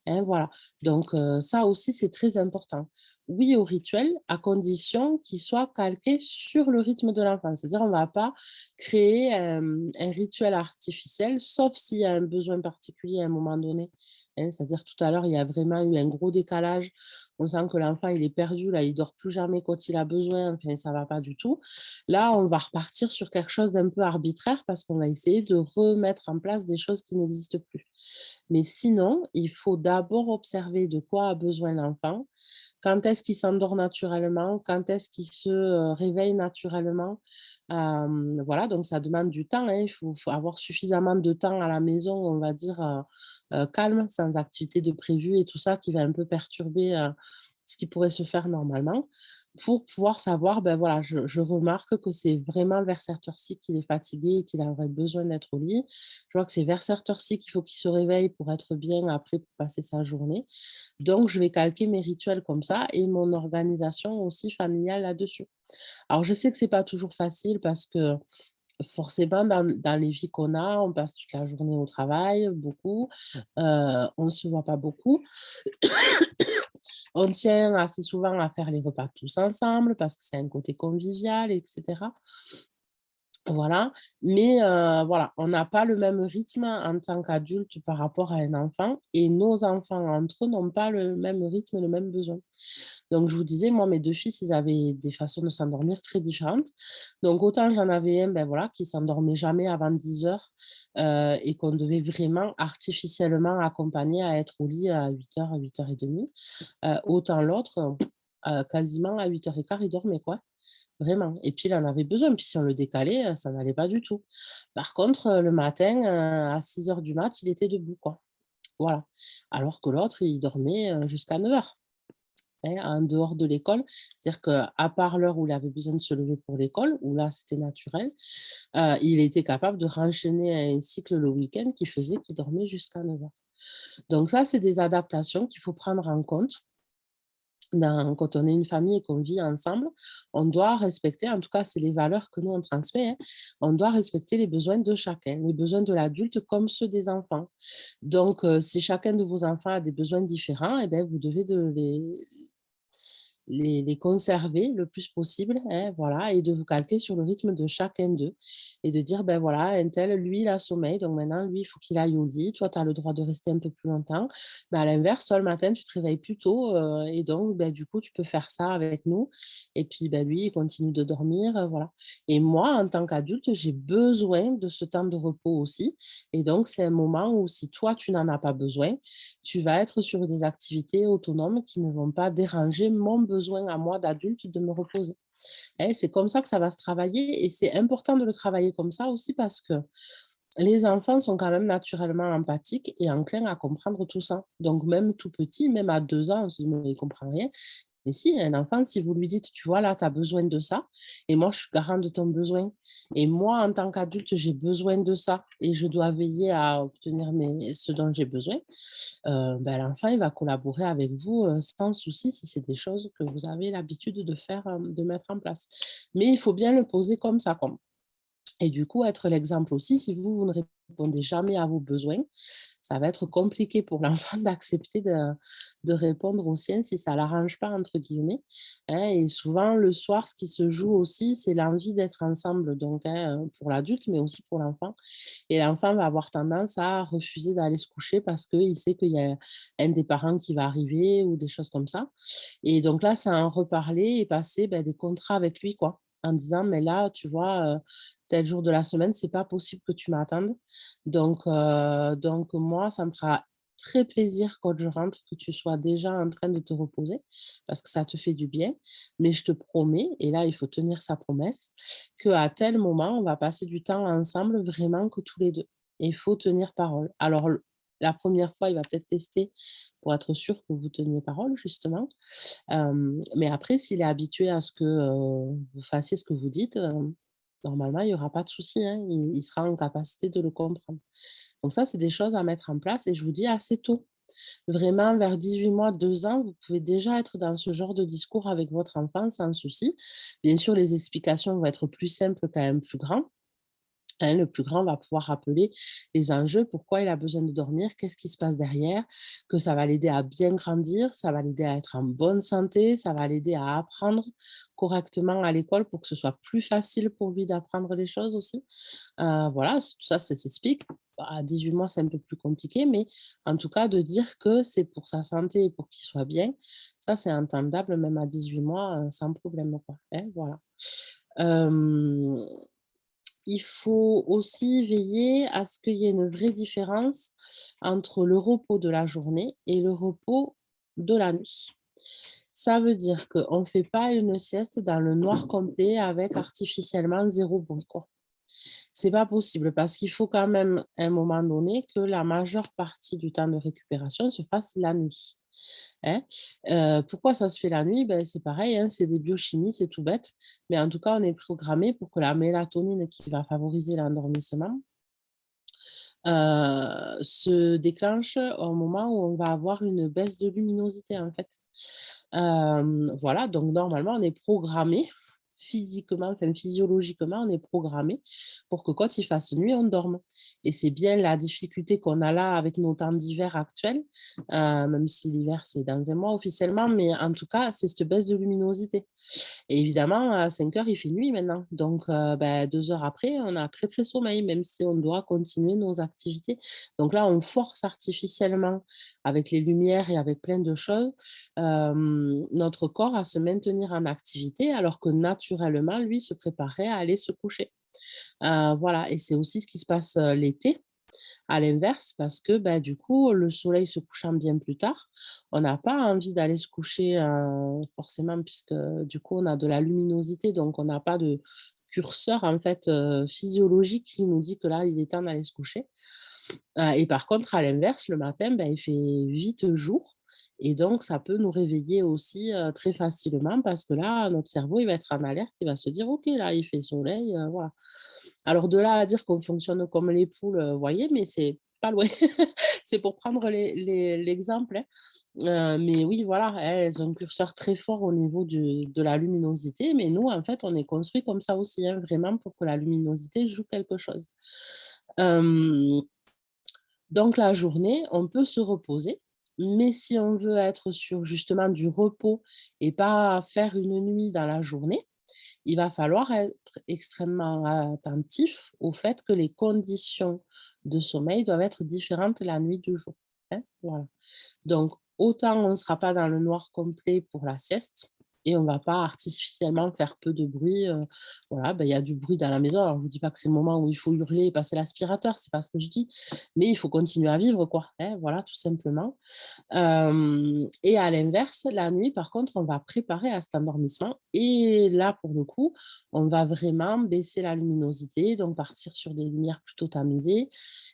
Hein, voilà. Donc ça aussi, c'est très important. Oui au rituel, à condition qu'il soit calqué sur le rythme de l'enfant. C'est-à-dire, on ne va pas créer, un rituel artificiel, sauf s'il y a un besoin particulier à un moment donné, hein. C'est-à-dire, tout à l'heure, il y a vraiment eu un gros décalage. On sent que l'enfant, il est perdu, là, il dort plus jamais quand il a besoin, enfin, ça va pas du tout. Là, on va repartir sur quelque chose d'un peu arbitraire parce qu'on va essayer de remettre en place des choses qui n'existent plus. Mais sinon, il faut d'abord observer de quoi a besoin l'enfant, quand est-ce qu'il s'endort naturellement, quand est-ce qu'il se, réveille naturellement. Voilà, donc ça demande du temps, hein. Il faut avoir suffisamment de temps à la maison, on va dire, calme, sans activité de prévu et tout ça qui va un peu perturber, ce qui pourrait se faire normalement. Pour pouvoir savoir, voilà, je remarque que c'est vraiment vers cette heure-ci qu'il est fatigué et qu'il aurait besoin d'être au lit. Je vois que c'est vers cette heure-ci qu'il faut qu'il se réveille pour être bien après pour passer sa journée. Donc je vais calquer mes rituels comme ça et mon organisation aussi familiale là-dessus. Alors je sais que c'est pas toujours facile parce que forcément dans les vies qu'on a, on passe toute la journée au travail, beaucoup, on ne se voit pas beaucoup. On tient assez souvent à faire les repas tous ensemble parce que c'est un côté convivial et cetera. Voilà, mais voilà, on n'a pas le même rythme en tant qu'adulte par rapport à un enfant et nos enfants entre eux n'ont pas le même rythme, le même besoin. Donc je vous disais, moi, mes 2 fils, ils avaient des façons de s'endormir très différentes. Donc autant j'en avais un, ben voilà, qui s'endormait jamais avant 10 heures, et qu'on devait vraiment artificiellement accompagner à être au lit à 8 heures, à 8h30. Autant l'autre, quasiment à 8h15, il dormait, quoi. Vraiment et puis il en avait besoin, puis si on le décalait, ça n'allait pas du tout. Par contre, le matin, à 6 heures du mat, il était debout, quoi. Voilà. Alors que l'autre, il dormait, jusqu'à 9 heures, hein, en dehors de l'école. C'est-à-dire qu'à part l'heure où il avait besoin de se lever pour l'école, où là, c'était naturel, il était capable de renchaîner un cycle le week-end qui faisait qu'il dormait jusqu'à 9 heures. Donc ça, c'est des adaptations qu'il faut prendre en compte. Quand on est une famille et qu'on vit ensemble, on doit respecter, en tout cas, c'est les valeurs que nous on transmet, hein, on doit respecter les besoins de chacun, les besoins de l'adulte comme ceux des enfants. Donc, si chacun de vos enfants a des besoins différents, et ben, vous devez de les conserver le plus possible, hein, voilà et de vous calquer sur le rythme de chacun d'eux et de dire: «Ben, voilà, untel, lui, il a sommeil, donc maintenant, lui, il faut qu'il aille au lit. Toi, tu as le droit de rester un peu plus longtemps. Ben, à l'inverse, toi, le matin, tu te réveilles plus tôt, et donc, ben, du coup, tu peux faire ça avec nous et puis, ben, lui, il continue de dormir», voilà et moi, en tant qu'adulte, j'ai besoin de ce temps de repos aussi et donc c'est un moment où si toi, tu n'en as pas besoin, tu vas être sur des activités autonomes qui ne vont pas déranger mon besoin à moi d'adulte de me reposer. Et c'est comme ça que ça va se travailler et c'est important de le travailler comme ça aussi parce que les enfants sont quand même naturellement empathiques et enclins à comprendre tout ça. Donc même tout petit, même à 2 ans, on se dit: «Mais il comprend rien». Mais si, un enfant, si vous lui dites: «Tu vois, là, tu as besoin de ça et moi, je suis garant de ton besoin et moi, en tant qu'adulte, j'ai besoin de ça et je dois veiller à obtenir ce dont j'ai besoin», bah, l'enfant, il va collaborer avec vous, sans souci si c'est des choses que vous avez l'habitude de faire, de mettre en place. Mais il faut bien le poser comme ça, quoi. Et du coup, être l'exemple aussi, si vous, vous ne répondez jamais à vos besoins, ça va être compliqué pour l'enfant d'accepter de répondre aux siens si ça «l'arrange pas» entre guillemets, hein et souvent le soir, ce qui se joue aussi, c'est l'envie d'être ensemble donc hein, pour l'adulte, mais aussi pour l'enfant et l'enfant va avoir tendance à refuser d'aller se coucher parce qu'il sait qu'il y a un des parents qui va arriver ou des choses comme ça et donc là, c'est en reparler et passer, des contrats avec lui, quoi. En disant: «Mais là, tu vois, tel jour de la semaine, c'est pas possible que tu m'attendes. Donc moi, ça me fera très plaisir quand je rentre que tu sois déjà en train de te reposer parce que ça te fait du bien. Mais je te promets» et là, il faut tenir sa promesse, «qu'à tel moment, on va passer du temps ensemble vraiment que tous les 2 et il faut tenir parole». Alors la première fois, il va peut-être tester pour être sûr que vous teniez parole justement. Mais après s'il est habitué à ce que, vous fassiez ce que vous dites, normalement il y aura pas de souci, hein. Il sera en capacité de le comprendre. Donc ça, c'est des choses à mettre en place et je vous dis assez tôt. Vraiment vers 18 mois, 2 ans, vous pouvez déjà être dans ce genre de discours avec votre enfant sans souci. Bien sûr, les explications vont être plus simples quand même plus grand. Hein, le plus grand va pouvoir rappeler les enjeux, pourquoi il a besoin de dormir, qu'est-ce qui se passe derrière, que ça va l'aider à bien grandir, ça va l'aider à être en bonne santé, ça va l'aider à apprendre correctement à l'école pour que ce soit plus facile pour lui d'apprendre les choses aussi. Voilà, tout ça, ça s'explique. À 18 mois, c'est un peu plus compliqué, mais en tout cas, de dire que c'est pour sa santé et pour qu'il soit bien, ça, c'est entendable même à 18 mois, sans problème, quoi, hein, voilà. Hem Il faut aussi veiller à ce qu'il y ait une vraie différence entre le repos de la journée et le repos de la nuit. Ça veut dire qu'on ne fait pas une sieste dans le noir complet avec artificiellement zéro bruit, quoi. C'est pas possible parce qu'il faut quand même, à un moment donné, que la majeure partie du temps de récupération se fasse la nuit, hein. Pourquoi ça se fait la nuit? Ben c'est pareil, hein, c'est des biochimies, c'est tout bête, mais en tout cas, on est programmé pour que la mélatonine qui va favoriser l'endormissement, se déclenche au moment où on va avoir une baisse de luminosité, en fait. Voilà, donc normalement, on est programmé physiquement, enfin physiologiquement, on est programmé pour que quand il fasse nuit, on dorme. Et c'est bien la difficulté qu'on a là avec nos temps d'hiver actuels, même si l'hiver, c'est dans un mois officiellement, mais en tout cas, c'est cette baisse de luminosité. Et évidemment, à 5 heures, il fait nuit maintenant. Donc, 2 heures après, on a très, très sommeil, même si on doit continuer nos activités. Donc là, on force artificiellement, avec les lumières et avec plein de choses, notre corps à se maintenir en activité, alors que naturellement, lui, se préparait à aller se coucher. Voilà, et c'est aussi ce qui se passe, l'été, à l'inverse, parce que, bah, du coup, le soleil se couchant bien plus tard, on n'a pas envie d'aller se coucher, forcément puisque, du coup, on a de la luminosité, donc on n'a pas de curseur, en fait, physiologique qui nous dit que là, il est temps d'aller se coucher. Et par contre, à l'inverse, le matin, bah, il fait vite jour et donc ça peut nous réveiller aussi, très facilement parce que là, notre cerveau, il va être en alerte, il va se dire: «OK, là, il fait soleil», voilà. Alors de là à dire qu'on fonctionne comme les poules, vous voyez, mais c'est pas loin. C'est pour prendre l'exemple, hein. Mais oui, voilà, elles ont un curseur très fort au niveau de la luminosité, mais nous, en fait, on est construit comme ça aussi, hein, vraiment pour que la luminosité joue quelque chose. Hem Donc la journée, on peut se reposer, mais si on veut être sur justement du repos et pas faire une nuit dans la journée, il va falloir être extrêmement attentif au fait que les conditions de sommeil doivent être différentes la nuit du jour, hein, voilà. Donc autant on ne sera pas dans le noir complet pour la sieste et on ne va pas artificiellement faire peu de bruit, voilà, il y a du bruit dans la maison. Alors je vous dis pas que c'est le moment où il faut hurler et passer l'aspirateur, c'est pas ce que je dis, mais il faut continuer à vivre quoi, hein, voilà, tout simplement. Et à l'inverse, la nuit, par contre, on va préparer à cet endormissement et là, pour le coup, on va vraiment baisser la luminosité, donc partir sur des lumières plutôt tamisées.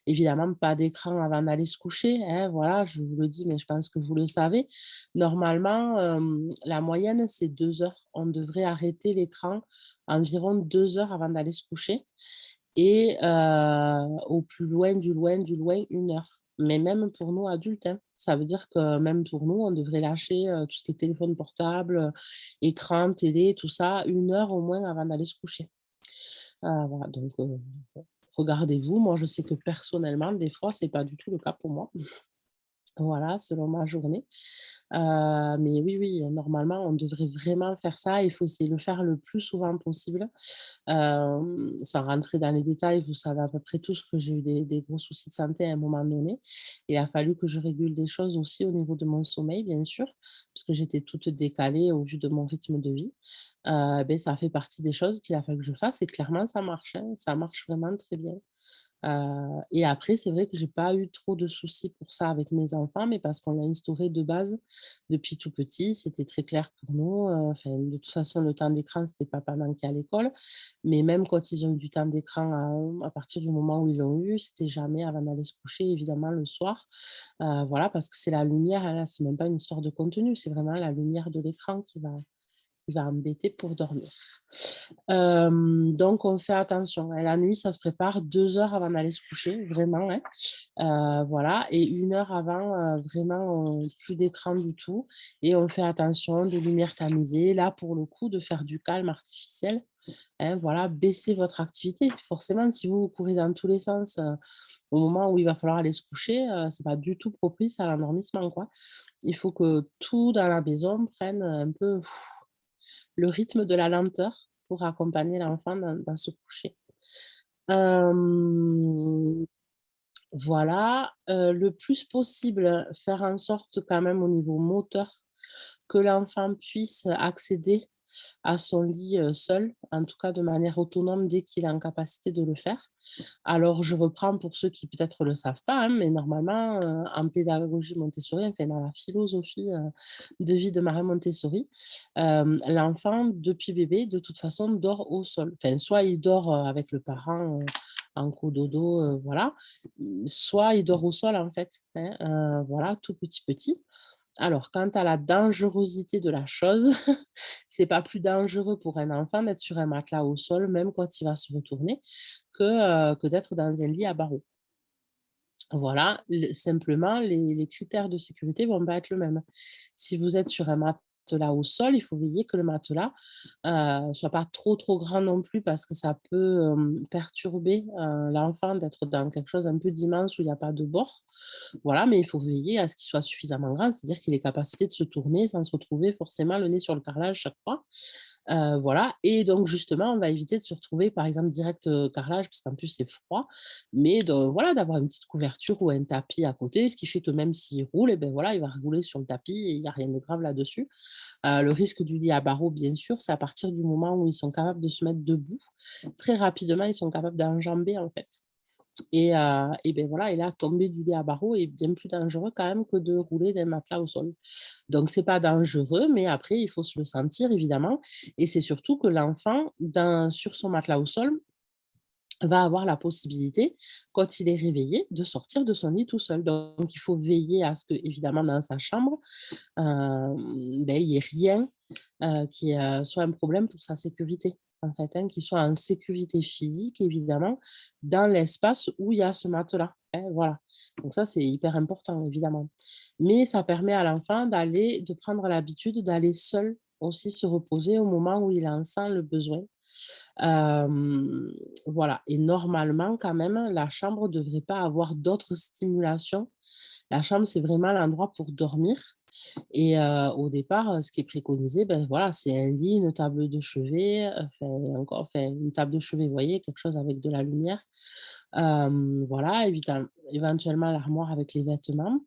Évidemment, pas d'écran avant d'aller se coucher, hein, voilà, je vous le dis, mais je pense que vous le savez. Normalement, la moyenne, c'est 2 heures. On devrait arrêter l'écran environ 2 heures avant d'aller se coucher et au plus loin, du loin, 1 heure. Mais même pour nous adultes, hein. Ça veut dire que même pour nous, on devrait lâcher, tout ce qui est téléphone portable, écran, télé, tout ça, 1 heure au moins avant d'aller se coucher. Voilà donc regardez-vous. Moi, je sais que personnellement, des fois, c'est pas du tout le cas pour moi. Voilà, selon ma journée. Mais oui, oui, normalement, on devrait vraiment faire ça. Il faut essayer de le faire le plus souvent possible. Sans rentrer dans les détails, vous savez à peu près tous que j'ai eu des gros soucis de santé à un moment donné. Il a fallu que je régule des choses aussi au niveau de mon sommeil, bien sûr, parce que j'étais toute décalée au vu de mon rythme de vie. Ça fait partie des choses qu'il a fallu que je fasse et clairement ça marche, hein, ça marche vraiment très bien. Et après, c'est vrai que j'ai pas eu trop de soucis pour ça avec mes enfants, mais parce qu'on l'a instauré de base depuis tout petit. C'était très clair pour nous, enfin, de toute façon, le temps d'écran, c'était pas pendant qu'il est à l'école, mais même quand ils ont eu du temps d'écran à partir du moment où ils l'ont eu, c'était jamais avant d'aller se coucher, évidemment, le soir. Voilà, parce que c'est la lumière, là, c'est même pas une histoire de contenu, c'est vraiment la lumière de l'écran qui va embêter pour dormir. Donc on fait attention, hein. La nuit, ça se prépare 2 heures avant d'aller se coucher, vraiment, hein. Voilà et 1 heure avant, vraiment, plus d'écran du tout et on fait attention, des lumières tamisées. Là, pour le coup, de faire du calme artificiel, hein, voilà, baissez votre activité. Forcément, si vous courez dans tous les sens, au moment où il va falloir aller se coucher, c'est pas du tout propice à l'endormissement, quoi. Il faut que tout dans la maison prenne un peu le rythme de la lenteur pour accompagner l'enfant dans ce coucher. Hem, voilà, le plus possible, faire en sorte quand même au niveau moteur que l'enfant puisse accéder à son lit, seul, en tout cas de manière autonome dès qu'il est en capacité de le faire. Alors je reprends pour ceux qui peut-être le savent pas, hein, mais normalement, en pédagogie Montessori, enfin dans la philosophie, de vie de Maria Montessori, l'enfant depuis bébé de toute façon dort au sol. Enfin soit il dort, avec le parent, en cododo, voilà, soit il dort au sol en fait, hein, voilà, tout petit. Alors, quant à la dangerosité de la chose, c'est pas plus dangereux pour un enfant d'être sur un matelas au sol, même quand il va se retourner, que d'être dans un lit à barreaux. Voilà, simplement les critères de sécurité vont pas être le même. Si vous êtes sur un matelas matelas au sol, il faut veiller que le matelas, soit pas trop, trop grand non plus parce que ça peut, perturber, l'enfant d'être dans quelque chose un peu d'immense où il y a pas de bord. Voilà, mais il faut veiller à ce qu'il soit suffisamment grand, c'est-à-dire qu'il ait capacité de se tourner sans se retrouver forcément le nez sur le carrelage chaque fois. Voilà et donc justement, on va éviter de se retrouver, par exemple, direct, carrelage parce qu'en plus c'est froid, mais de voilà, d'avoir une petite couverture ou un tapis à côté, ce qui fait que même s'il roule et ben voilà, il va rouler sur le tapis et il y a rien de grave là-dessus. Le risque du lit à barreaux, bien sûr, c'est à partir du moment où ils sont capables de se mettre debout. Très rapidement, ils sont capables d'enjamber, en fait et beh, voilà et là, tomber du lit à barreaux est bien plus dangereux quand même que de rouler d'un matelas au sol. Donc c'est pas dangereux, mais après il faut se le sentir évidemment et c'est surtout que l'enfant sur son matelas au sol va avoir la possibilité, quand il est réveillé, de sortir de son lit tout seul. Donc il faut veiller à ce que, évidemment, dans sa chambre, il y ait rien, qui, soit un problème pour sa sécurité, en fait, hein, qu'il soit en sécurité physique évidemment, dans l'espace où il y a ce matelas, hein, voilà. Donc ça, c'est hyper important évidemment. Mais ça permet à l'enfant de prendre l'habitude d'aller seul aussi se reposer au moment où il en sent le besoin. Hem, voilà et normalement quand même, la chambre ne devrait pas avoir d'autres stimulations. La chambre, c'est vraiment l'endroit pour dormir et au départ, ce qui est préconisé, ben, voilà, c'est un lit, une table de chevet, une table de chevet, vous voyez? Quelque chose avec de la lumière. Voilà, éventuellement l'armoire avec les vêtements,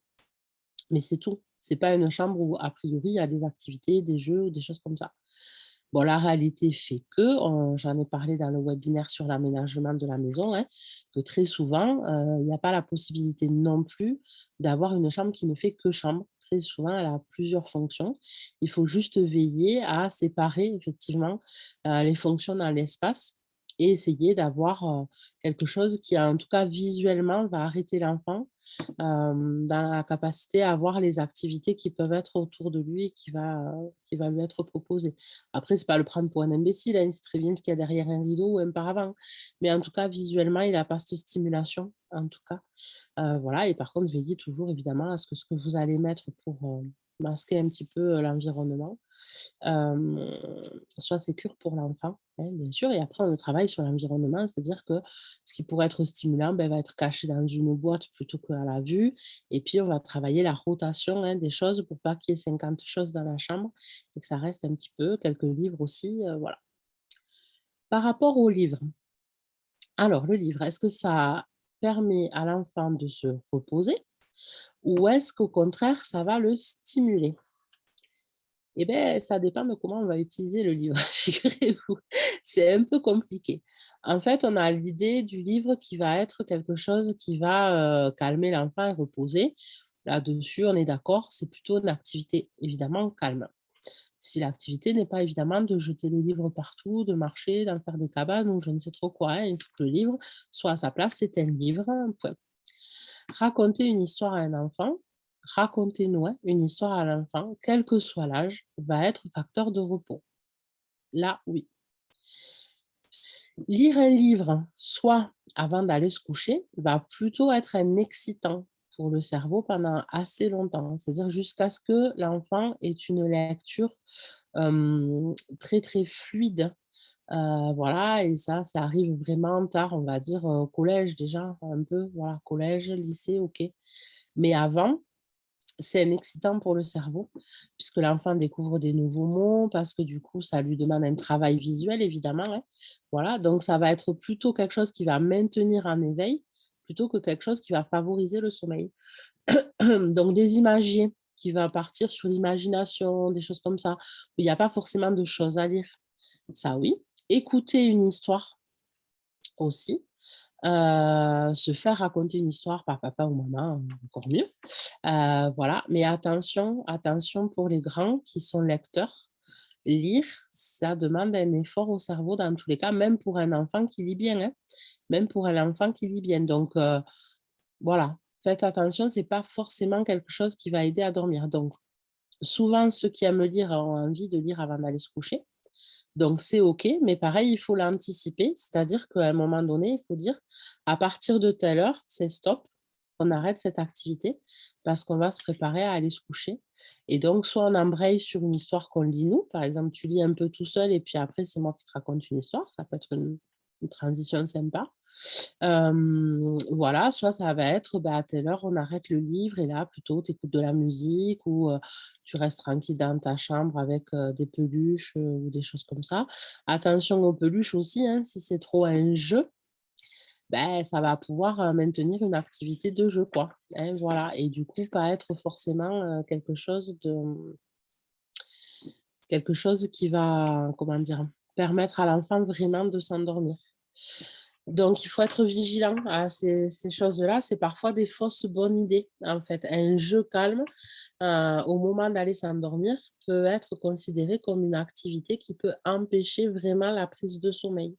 mais c'est tout. C'est pas une chambre où a priori il y a des activités, des jeux ou des choses comme ça. Bon, la réalité fait que, j'en ai parlé dans le webinaire sur l'aménagement de la maison, hein, que très souvent, il n'y a pas la possibilité non plus d'avoir une chambre qui ne fait que chambre. Très souvent, elle a plusieurs fonctions. Il faut juste veiller à séparer effectivement, les fonctions dans l'espace et essayer d'avoir, quelque chose qui, en tout cas visuellement, va arrêter l'enfant dans la capacité à voir les activités qui peuvent être autour de lui et qui va lui être proposées. Après, c'est pas le prendre pour un imbécile, hein, il sait très bien ce qu'il y a derrière un rideau ou un paravent. Mais en tout cas, visuellement, il a pas cette stimulation, en tout cas. Voilà et par contre, veillez toujours évidemment à ce que vous allez mettre pour, masquer un petit peu, l'environnement, soit sécure pour l'enfant, hein, bien sûr et après on travaille sur l'environnement, c'est-à-dire que ce qui pourrait être stimulant, va être caché dans une boîte plutôt qu'à la vue et puis on va travailler la rotation, hein, des choses pour pas qu'il y ait 50 choses dans la chambre et que ça reste un petit peu, quelques livres aussi, voilà. Par rapport au livre, alors le livre, est-ce que ça permet à l'enfant de se reposer ou est-ce qu'au contraire ça va le stimuler? Eh beh, ça dépend de comment on va utiliser le livre, figurez-vous. C'est un peu compliqué. En fait, on a l'idée du livre qui va être quelque chose qui va, calmer l'enfant et reposer. Là-dessus, on est d'accord, c'est plutôt une activité évidemment calme. Si l'activité n'est pas évidemment de jeter les livres partout, de marcher, d'en faire des cabanes ou je ne sais trop quoi, hein. Il faut que le livre soit à sa place, c'est un livre, point. Raconter une histoire à un enfant, racontez-nous, hein, une histoire à l'enfant, quel que soit l'âge, va être facteur de repos. Là, oui. Lire un livre, soit avant d'aller se coucher, va plutôt être un excitant pour le cerveau pendant assez longtemps. C'est-à-dire jusqu'à ce que l'enfant ait une lecture très, très fluide. Voilà et ça arrive vraiment tard, on va dire, au collège déjà, un peu, voilà, collège, lycée, OK. Mais avant, c'est un excitant pour le cerveau, puisque l'enfant découvre des nouveaux mots, parce que du coup, ça lui demande un travail visuel évidemment, hein. Voilà, donc ça va être plutôt quelque chose qui va maintenir en éveil, plutôt que quelque chose qui va favoriser le sommeil. Donc des imagiers qui va partir sur l'imagination, des choses comme ça, où il y a pas forcément de choses à lire, ça oui. Écouter une histoire aussi, se faire raconter une histoire par papa ou maman, encore mieux. Voilà, mais attention, attention pour les grands qui sont lecteurs. Lire, ça demande un effort au cerveau dans tous les cas, même pour un enfant qui lit bien, hein, même pour un enfant qui lit bien. Donc, voilà, faites attention, c'est pas forcément quelque chose qui va aider à dormir. Donc, souvent, ceux qui aiment lire ont envie de lire avant d'aller se coucher. Donc c'est OK, mais pareil, il faut l'anticiper, c'est-à-dire qu'à un moment donné, il faut dire: «À partir de telle heure, c'est stop». on arrête cette activité parce qu'on va se préparer à aller se coucher et donc soit on embraye sur une histoire qu'on lit nous, par exemple, tu lis un peu tout seul et puis après c'est moi qui te raconte une histoire, ça peut être une transition sympa. Voilà, soit ça va être, bah, à telle heure, on arrête le livre et là, plutôt, tu écoutes de la musique ou tu restes tranquille dans ta chambre avec, des peluches, ou des choses comme ça. Attention aux peluches aussi, hein, si c'est trop un jeu, ben ça va pouvoir, maintenir une activité de jeu, quoi, hein, voilà et du coup, pas être forcément, quelque chose qui va, comment dire? Permettre à l'enfant vraiment de s'endormir. Donc il faut être vigilant à ces choses-là. C'est parfois des fausses bonnes idées, en fait. Un jeu calme, au moment d'aller s'endormir, peut être considéré comme une activité qui peut empêcher vraiment la prise de sommeil,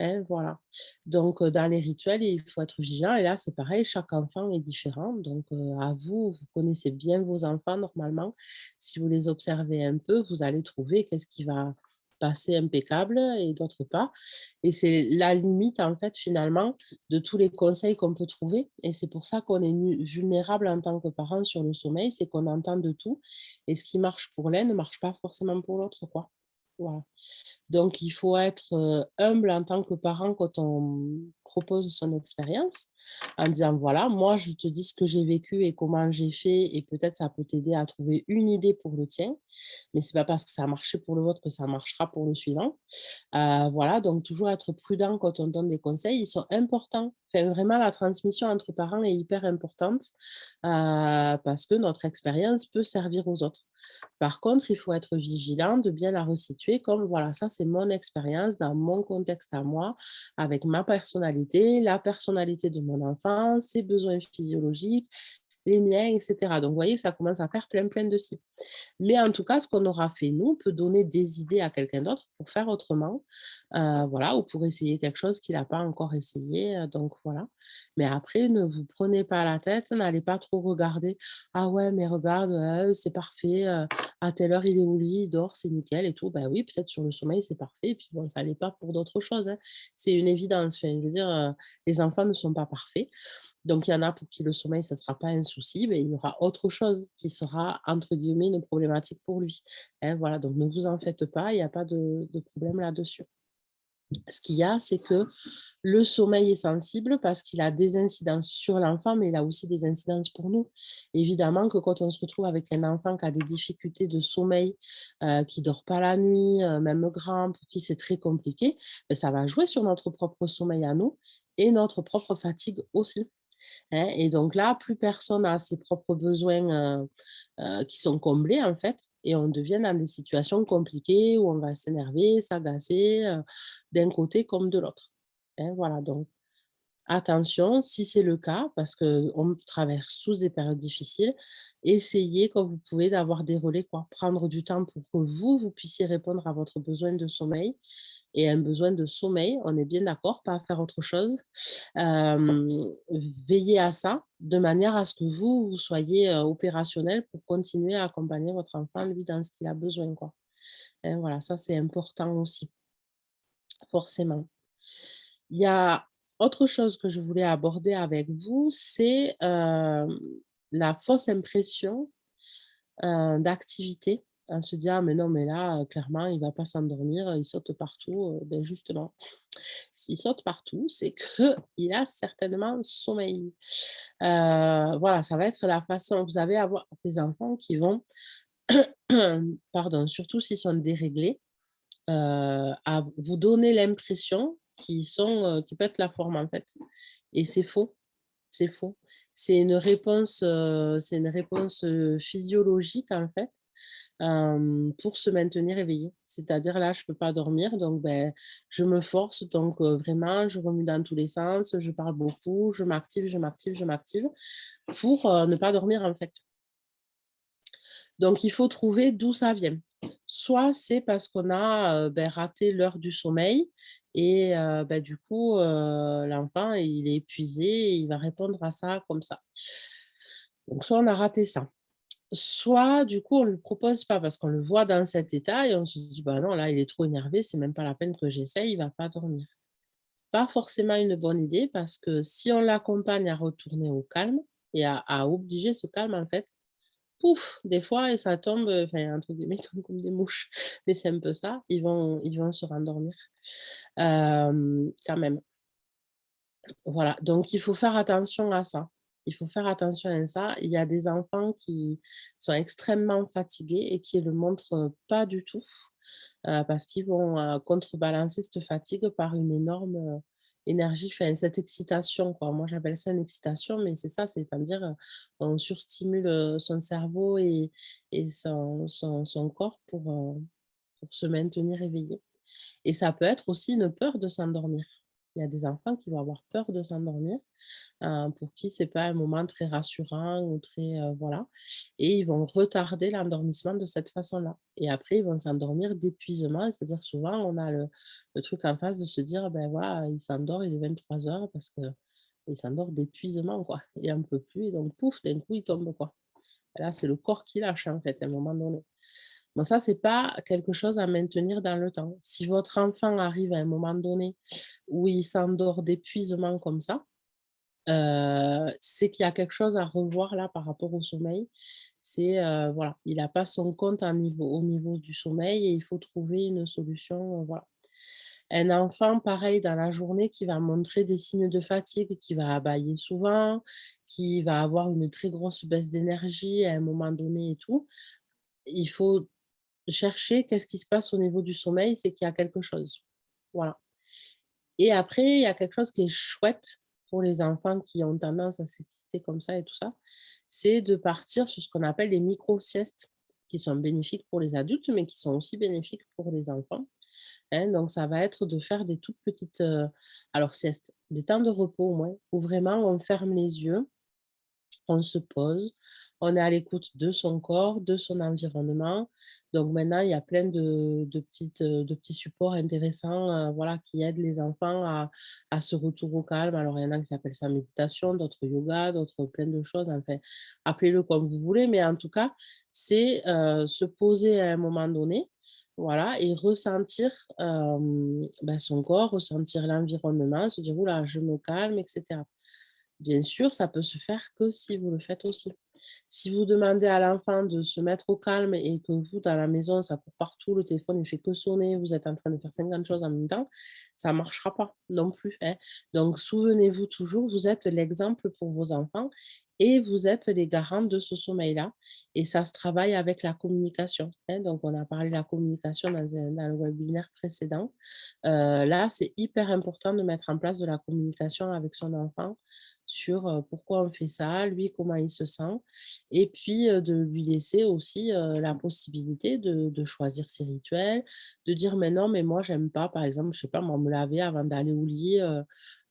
hein, voilà. Donc dans les rituels, il faut être vigilant et là, c'est pareil, chaque enfant est différent. Donc à vous, vous connaissez bien vos enfants normalement. Si vous les observez un peu, vous allez trouver qu'est-ce qui va passer impeccable et d'autres pas. Et c'est la limite, en fait, finalement, de tous les conseils qu'on peut trouver. Et c'est pour ça qu'on est vulnérable en tant que parent sur le sommeil, c'est qu'on entend de tout. Et ce qui marche pour l'un ne marche pas forcément pour l'autre, quoi. Voilà. Donc il faut être, humble en tant que parent quand on propose son expérience, en disant: «Voilà, moi je te dis ce que j'ai vécu et comment j'ai fait et peut-être ça peut t'aider à trouver une idée pour le tien, mais c'est pas parce que ça a marché pour le vôtre que ça marchera pour le suivant». Voilà, donc toujours être prudent quand on donne des conseils, ils sont importants. Enfin, vraiment la transmission entre parents est hyper importante, parce que notre expérience peut servir aux autres. Par contre, il faut être vigilant de bien la resituer comme voilà, ça c'est mon expérience dans mon contexte à moi, avec ma personnalité, la personnalité de mon enfant, ses besoins physiologiques, les miens, et cetera. Donc, vous voyez, ça commence à faire plein, plein de si. Mais en tout cas, ce qu'on aura fait nous peut donner des idées à quelqu'un d'autre pour faire autrement, voilà, ou pour essayer quelque chose qu'il n'a pas encore essayé, donc voilà. Mais après, ne vous prenez pas la tête, n'allez pas trop regarder: «Ah ouais, mais regarde, c'est parfait, à telle heure il est au lit, il dort, c'est nickel et tout». Ben oui, peut-être sur le sommeil, c'est parfait et puis bon, ça l'est pas pour d'autres choses, hein. C'est une évidence, enfin, je veux dire, les enfants ne sont pas parfaits. Donc il y en a pour qui le sommeil, ça ne sera pas un souci, mais il y aura autre chose qui sera entre guillemets «une problématique» pour lui, hein, voilà, donc ne vous en faites pas, il y a pas de problème là-dessus. Ce qu'il y a, c'est que le sommeil est sensible parce qu'il a des incidences sur l'enfant, mais il a aussi des incidences pour nous. Évidemment que quand on se retrouve avec un enfant qui a des difficultés de sommeil, qui dort pas la nuit, même grand, pour qui c'est très compliqué, beh, ça va jouer sur notre propre sommeil à nous et notre propre fatigue aussi. Hein, et donc là, plus personne a ses propres besoins, qui sont comblés, en fait et on devient dans des situations compliquées où on va s'énerver, s'agacer, d'un côté comme de l'autre. Hein, voilà, donc attention, si c'est le cas, parce qu'on traverse tous des périodes difficiles, essayez quand vous pouvez d'avoir des relais, quoi. Prendre du temps pour que vous, vous puissiez répondre à votre besoin de sommeil et un besoin de sommeil, on est bien d'accord, pas à faire autre chose. Hem, Veillez à ça, de manière à ce que vous, vous soyez, opérationnel pour continuer à accompagner votre enfant, lui, dans ce qu'il a besoin, quoi. Hein, voilà, ça, c'est important aussi, forcément. Il y a autre chose que je voulais aborder avec vous, c'est, la fausse impression, d'activité. On se dit: «Ah mais non, mais là, clairement, il va pas s'endormir, il saute partout», beh, justement, s'il saute partout, c'est qu'il a certainement sommeil. Voilà, ça va être la façon vous allez avoir des enfants qui vont, pardon, surtout s'ils sont déréglés, à vous donner l'impression qu'ils pètent la forme, en fait et c'est faux, c'est faux. C'est une réponse, physiologique, en fait, pour se maintenir éveillé. C'est-à-dire là, je peux pas dormir, donc ben, je me force, donc vraiment, je remue dans tous les sens, je parle beaucoup, je m'active, je m'active, je m'active pour, ne pas dormir, en fait. Donc il faut trouver d'où ça vient. Soit c'est parce qu'on a, raté l'heure du sommeil et du coup, l'enfant, il est épuisé et il va répondre à ça comme ça. Donc soit on a raté ça. Soit, du coup, on ne le propose pas parce qu'on le voit dans cet état et on se dit: «Bah non, là, il est trop énervé, c'est même pas la peine que j'essaye, il va pas dormir». Pas forcément une bonne idée parce que si on l'accompagne à retourner au calme et à obliger ce calme, en fait, pouf, des fois et ça tombe, enfin, entre guillemets, «ils tombent comme des mouches», mais c'est un peu ça, ils vont se rendormir, quand même. Voilà, donc il faut faire attention à ça. Il faut faire attention à ça. Il y a des enfants qui sont extrêmement fatigués et qui le montrent pas du tout, parce qu'ils vont, contrebalancer cette fatigue par une énorme, énergie, enfin cette excitation, quoi. Moi, j'appelle ça une excitation, mais c'est ça, c'est-à-dire, on surstimule, son cerveau et son corps pour se maintenir éveillé. Et ça peut être aussi une peur de s'endormir. Il y a des enfants qui vont avoir peur de s'endormir, pour qui c'est pas un moment très rassurant ou très, voilà, et ils vont retarder l'endormissement de cette façon-là et après ils vont s'endormir d'épuisement, c'est-à-dire souvent on a le truc en face de se dire: «Ben voilà, il s'endort, il est 23 heures parce qu'il s'endort d'épuisement quoi. Il en peut plus et donc pouf, d'un coup il tombe quoi». Et là, c'est le corps qui lâche en fait à un moment donné. Bon ça, c'est pas quelque chose à maintenir dans le temps. Si votre enfant arrive à un moment donné où il s'endort d'épuisement comme ça, c'est qu'il y a quelque chose à revoir là par rapport au sommeil. C'est, voilà, il n'a pas son compte au niveau du sommeil et il faut trouver une solution, voilà. Un enfant, pareil, dans la journée, qui va montrer des signes de fatigue, qui va bâiller souvent, qui va avoir une très grosse baisse d'énergie à un moment donné et tout, il faut chercher qu'est-ce qui se passe au niveau du sommeil, c'est qu'il y a quelque chose. Voilà. Et après, il y a quelque chose qui est chouette pour les enfants qui ont tendance à s'exciter comme ça et tout ça, c'est de partir sur ce qu'on appelle les micro-siestes, qui sont bénéfiques pour les adultes, mais qui sont aussi bénéfiques pour les enfants, hein. Donc ça va être de faire des toutes petites, alors siestes, des temps de repos au moins, où vraiment on ferme les yeux, on se pose, on est à l'écoute de son corps, de son environnement. Donc maintenant, il y a plein de petits supports intéressants, voilà, qui aident les enfants à ce retour au calme. Alors il y en a qui s'appellent ça méditation, d'autres yoga, d'autres plein de choses, enfin, appelez-le comme vous voulez, mais en tout cas, c'est, se poser à un moment donné, voilà, et ressentir, son corps, ressentir l'environnement, se dire: «Ouh là, je me calme» et cetera. Bien sûr, ça peut se faire que si vous le faites aussi. Si vous demandez à l'enfant de se mettre au calme et que vous, dans la maison, ça court partout, le téléphone ne fait que sonner, vous êtes en train de faire 50 choses en même temps, ça ne marchera pas non plus, hein. Donc souvenez-vous toujours, vous êtes l'exemple pour vos enfants et vous êtes les garants de ce sommeil-là et ça se travaille avec la communication, hein. Donc on a parlé de la communication dans le webinaire précédent. Là, c'est hyper important de mettre en place de la communication avec son enfant sur, pourquoi on fait ça, lui comment il se sent et puis, de lui laisser aussi, la possibilité de choisir ses rituels, de dire: «Mais non, mais moi j'aime pas, par exemple, je sais pas moi, me laver avant d'aller au lit,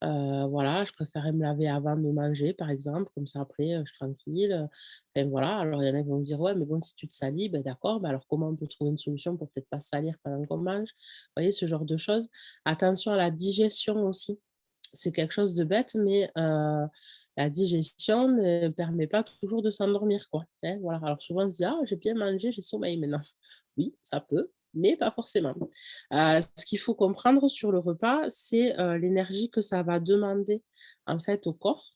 voilà, je préférerais me laver avant de manger», par exemple, comme ça après, je suis tranquille, enfin voilà. Alors il y en a qui vont me dire: «Ouais, mais bon, si tu te salis, ben d'accord, mais alors comment on peut trouver une solution pour peut-être pas se salir pendant qu'on mange?» Vous voyez, ce genre de choses. Attention à la digestion aussi. C'est quelque chose de bête, mais la digestion ne permet pas toujours de s'endormir, quoi, hein, voilà. Alors souvent on se dit: «Ah, j'ai bien mangé, j'ai sommeil maintenant». Oui, ça peut, mais pas forcément. Ce qu'il faut comprendre sur le repas, c'est, l'énergie que ça va demander, en fait, au corps.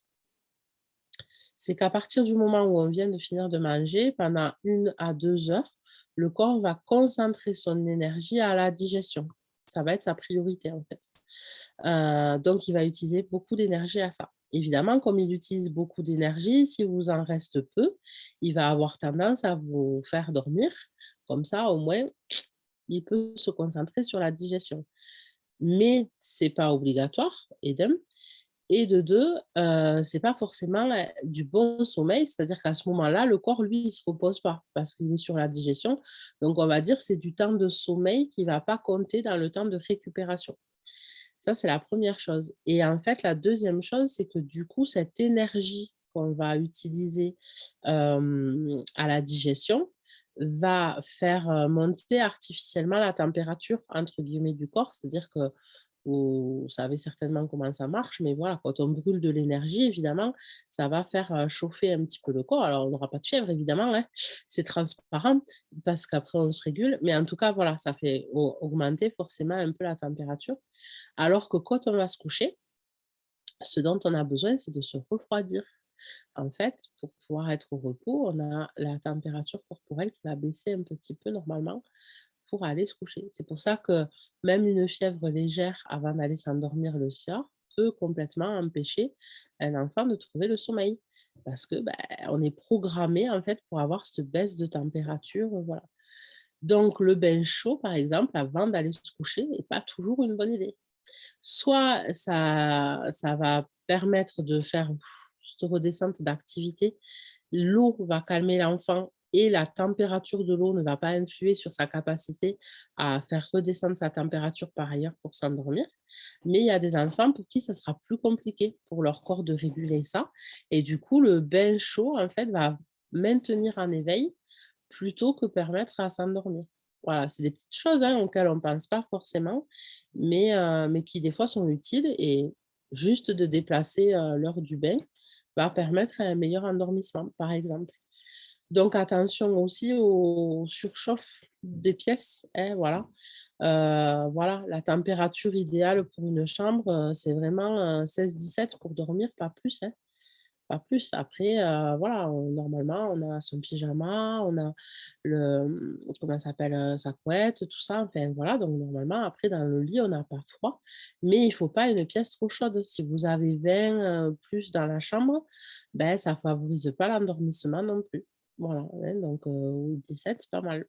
C'est qu'à partir du moment où on vient de finir de manger, pendant 1 à 2 heures, le corps va concentrer son énergie à la digestion. Ça va être sa priorité, en fait. Donc il va utiliser beaucoup d'énergie à ça. Évidemment, comme il utilise beaucoup d'énergie, si vous en reste peu, il va avoir tendance à vous faire dormir. Comme ça, au moins, il peut se concentrer sur la digestion. Mais c'est pas obligatoire et d'un et de 2, c'est pas forcément, du bon sommeil. C'est-à-dire qu'à ce moment-là, le corps, lui, il se repose pas parce qu'il est sur la digestion. Donc on va dire, c'est du temps de sommeil qui va pas compter dans le temps de récupération. Ça, c'est la première chose et en fait, la deuxième chose, c'est que du coup, cette énergie qu'on va utiliser, à la digestion va faire, monter artificiellement «la température» entre guillemets du corps. C'est-à-dire que Vous savez certainement comment ça marche, mais voilà, quand on brûle de l'énergie, évidemment, ça va faire, chauffer un petit peu le corps. Alors on n'aura pas de fièvre évidemment, hein, c'est transparent parce qu'après on se régule, mais en tout cas, voilà, ça fait augmenter forcément un peu la température. Alors que quand on va se coucher, ce dont on a besoin, c'est de se refroidir. En fait, pour pouvoir être au repos, on a la température corporelle qui va baisser un petit peu normalement pour aller se coucher. C'est pour ça que même une fièvre légère avant d'aller s'endormir le soir peut complètement empêcher un enfant de trouver le sommeil. Parce que on est programmé en fait pour avoir cette baisse de température, voilà. Donc le bain chaud, par exemple, avant d'aller se coucher, n'est pas toujours une bonne idée. Soit ça va permettre de faire cette redescente d'activité. L'eau va calmer l'enfant et la température de l'eau ne va pas influer sur sa capacité à faire redescendre sa température par ailleurs pour s'endormir. Mais il y a des enfants pour qui ça sera plus compliqué pour leur corps de réguler ça et du coup, le bain chaud, en fait, va maintenir en éveil plutôt que permettre à s'endormir. Voilà, c'est des petites choses, hein, auxquelles on ne pense pas forcément, mais qui des fois sont utiles et juste de déplacer, l'heure du bain va permettre un meilleur endormissement, par exemple. Donc attention aussi aux surchauffe des pièces, hein, voilà. Voilà, la température idéale pour une chambre, c'est vraiment, 16-17 pour dormir, pas plus, hein. Pas plus. Après, voilà, normalement, on a son pyjama, on a comment ça s'appelle? Sa couette, tout ça, enfin, voilà, donc normalement, après, dans le lit, on n'a pas froid, mais il faut pas une pièce trop chaude. Si vous avez 20 plus dans la chambre, ben, ça favorise pas l'endormissement non plus. Voilà, hein, donc oui, 17, c'est pas mal.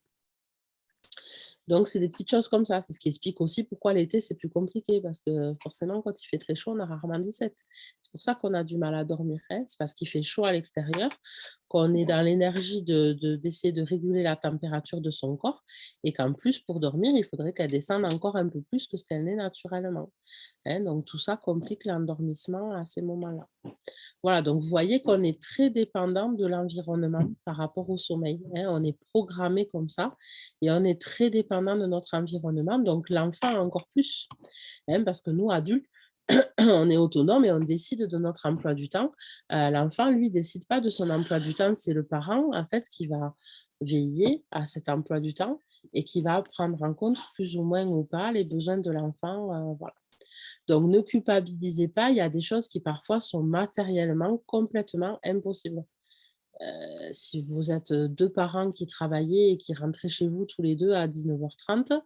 Donc c'est des petites choses comme ça. C'est ce qui explique aussi pourquoi l'été, c'est plus compliqué parce que forcément, quand il fait très chaud, on a rarement 17. C'est pour ça qu'on a du mal à dormir, hein. C'est parce qu'il fait chaud à l'extérieur, qu'on est dans l'énergie d'essayer de réguler la température de son corps et qu'en plus, pour dormir, il faudrait qu'elle descende encore un peu plus que ce qu'elle n'est naturellement, hein. Donc tout ça complique l'endormissement à ces moments-là. Voilà, donc vous voyez qu'on est très dépendant de l'environnement par rapport au sommeil, hein. On est programmé comme ça et on est très dépendant de notre environnement, donc l'enfant encore plus, hein, parce que nous, adultes, on est autonome et on décide de notre emploi du temps. L'enfant, lui, décide pas de son emploi du temps, c'est le parent, en fait, qui va veiller à cet emploi du temps et qui va prendre en compte plus ou moins ou pas les besoins de l'enfant, voilà. Donc ne culpabilisez pas, il y a des choses qui parfois sont matériellement complètement impossibles. Si vous êtes, 2 parents qui travaillaient et qui rentraient chez vous tous les 2 à 19h30,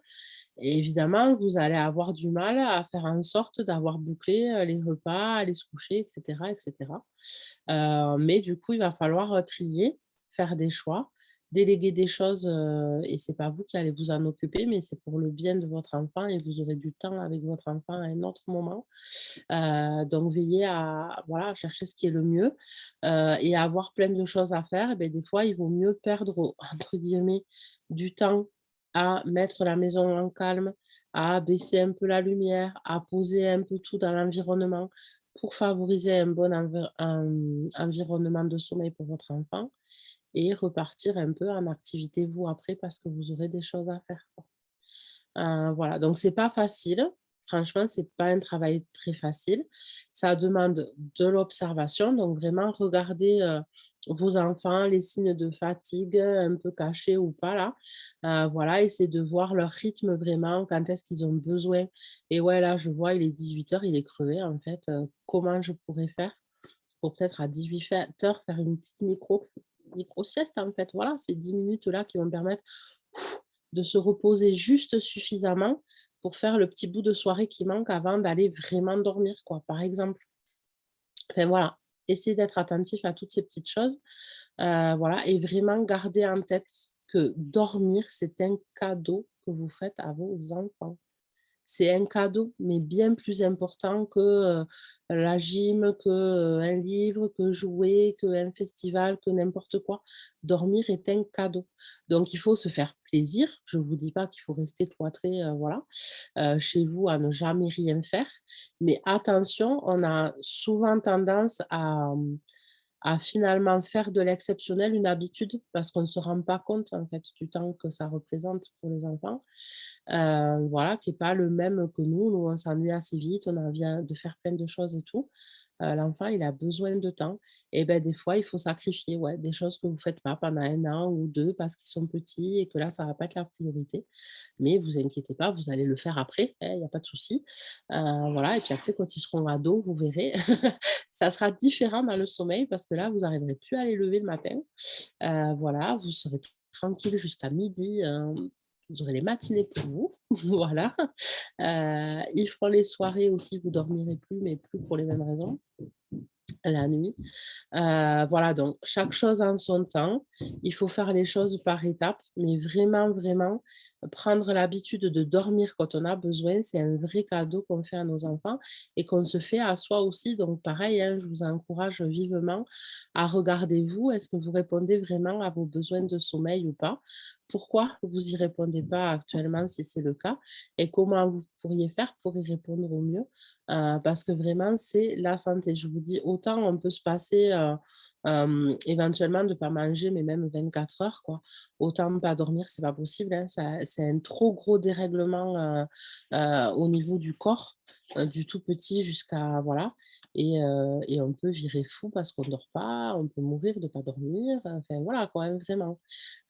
évidemment, vous allez avoir du mal à faire en sorte d'avoir bouclé, les repas, aller se coucher et cetera et cetera. Mais du coup, il va falloir, trier, faire des choix, déléguer des choses, et c'est pas vous qui allez vous en occuper, mais c'est pour le bien de votre enfant et vous aurez du temps avec votre enfant à un autre moment. Donc veillez à voilà, à chercher ce qui est le mieux, et à avoir plein de choses à faire et beh, des fois, il vaut mieux perdre entre guillemets «du temps» à mettre la maison en calme, à baisser un peu la lumière, à poser un peu tout dans l'environnement pour favoriser un bon environnement de sommeil pour votre enfant et repartir un peu en activité vous après parce que vous aurez des choses à faire, quoi. Voilà, donc c'est pas facile. Franchement, c'est pas un travail très facile. Ça demande de l'observation, donc vraiment regarder, vos enfants, les signes de fatigue, un peu cachés ou pas là. Voilà, essayer de voir leur rythme vraiment, quand est-ce qu'ils ont besoin et ouais, là, je vois, il est 18h, il est crevé en fait, comment je pourrais faire pour peut-être à 18h faire une petite micro sieste en fait. Voilà, ces 10 minutes là qui vont me permettre de se reposer juste suffisamment pour faire le petit bout de soirée qui manque avant d'aller vraiment dormir quoi, par exemple. Enfin voilà, essayer d'être attentif à toutes ces petites choses, voilà et vraiment garder en tête que dormir, c'est un cadeau que vous faites à vos enfants. C'est un cadeau, mais bien plus important que, la gym, que, un livre, que jouer, qu'un festival, que n'importe quoi. Dormir est un cadeau. Donc il faut se faire plaisir. Je ne vous dis pas qu'il faut rester cloîtré, voilà, chez vous à ne jamais rien faire. Mais attention, on a souvent tendance à, à finalement faire de l'exceptionnel une habitude parce qu'on ne se rend pas compte, en fait, du temps que ça représente pour les enfants. Voilà, qui est pas le même que nous. Nous, on s'ennuie assez vite, on a envie, de faire plein de choses et tout. L'enfant, il a besoin de temps et ben des fois, il faut sacrifier, ouais, des choses que vous faites pas pendant 1 an ou 2 parce qu'ils sont petits et que là, ça va pas être la priorité. Mais vous inquiétez pas, vous allez le faire après, hein, il y a pas de souci. Voilà et puis après quand ils seront ados, vous verrez, ça sera différent dans le sommeil parce que là, vous arriverez plus à les lever le matin. Voilà, vous serez tranquille jusqu'à midi. Vous aurez les matinées pour vous, voilà. Ils feront les soirées aussi, vous dormirez plus, mais plus pour les mêmes raisons, la nuit. Voilà, donc chaque chose en son temps. Il faut faire les choses par étapes, mais vraiment, vraiment, prendre l'habitude de dormir quand on a besoin, c'est un vrai cadeau qu'on fait à nos enfants et qu'on se fait à soi aussi. Donc pareil, hein, je vous encourage vivement à regarder vous, est-ce que vous répondez vraiment à vos besoins de sommeil ou pas? Pourquoi vous y répondez pas actuellement si c'est le cas? Et comment vous pourriez faire pour y répondre au mieux? Parce que vraiment, c'est la santé. Je vous dis, autant on peut se passer, éventuellement de pas manger, mais même 24 heures, quoi. Autant pas dormir, c'est pas possible, hein. Ça c'est un trop gros dérèglement, au niveau du corps, du tout petit jusqu'à voilà et on peut virer fou parce qu'on dort pas, on peut mourir de pas dormir, enfin voilà quoi, hein, vraiment.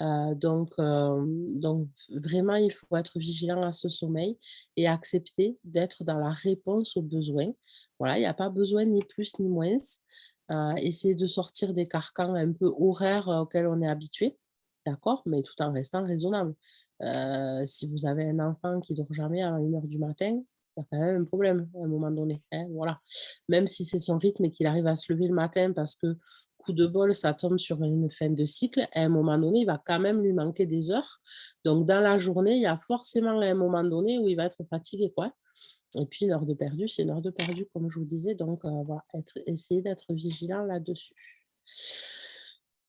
Donc vraiment, il faut être vigilant à ce sommeil et accepter d'être dans la réponse aux besoins. Voilà, il y a pas besoin ni plus ni moins. Essayer de sortir des carcans un peu horaires, auxquels on est habitué, d'accord? Mais tout en restant raisonnable. Si vous avez un enfant qui dort jamais à 1 heure du matin, il y a quand même un problème à un moment donné, hein, voilà. Même si c'est son rythme et qu'il arrive à se lever le matin parce que, coup de bol, ça tombe sur une fin de cycle, à un moment donné, il va quand même lui manquer des heures. Donc dans la journée, il y a forcément un moment donné où il va être fatigué, quoi. Et puis une heure de perdu, c'est une heure de perdu, comme je vous disais, donc voilà, essayer d'être vigilant là-dessus.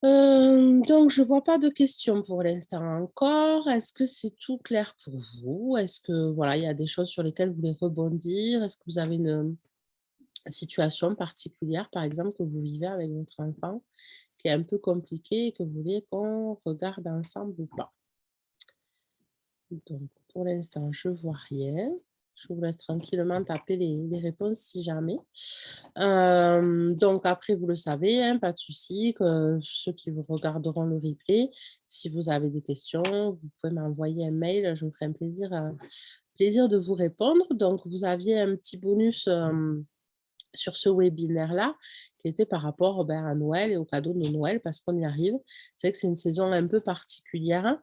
Donc je vois pas de questions pour l'instant encore. Est-ce que c'est tout clair pour vous? Est-ce que voilà, il y a des choses sur lesquelles vous voulez rebondir? Est-ce que vous avez une situation particulière, par exemple, que vous vivez avec votre enfant, qui est un peu compliquée et que vous voulez qu'on regarde ensemble ou pas? Donc pour l'instant, je vois rien. Je vous laisse tranquillement taper les réponses si jamais. Donc après, vous le savez, hein, pas de souci, que ceux qui vous regarderont le replay, si vous avez des questions, vous pouvez m'envoyer un mail, je me ferai un plaisir de vous répondre. Donc vous aviez un petit bonus, sur ce webinaire-là, qui était par rapport, ben, à Noël et aux cadeaux de Noël parce qu'on y arrive. C'est vrai que c'est une saison un peu particulière,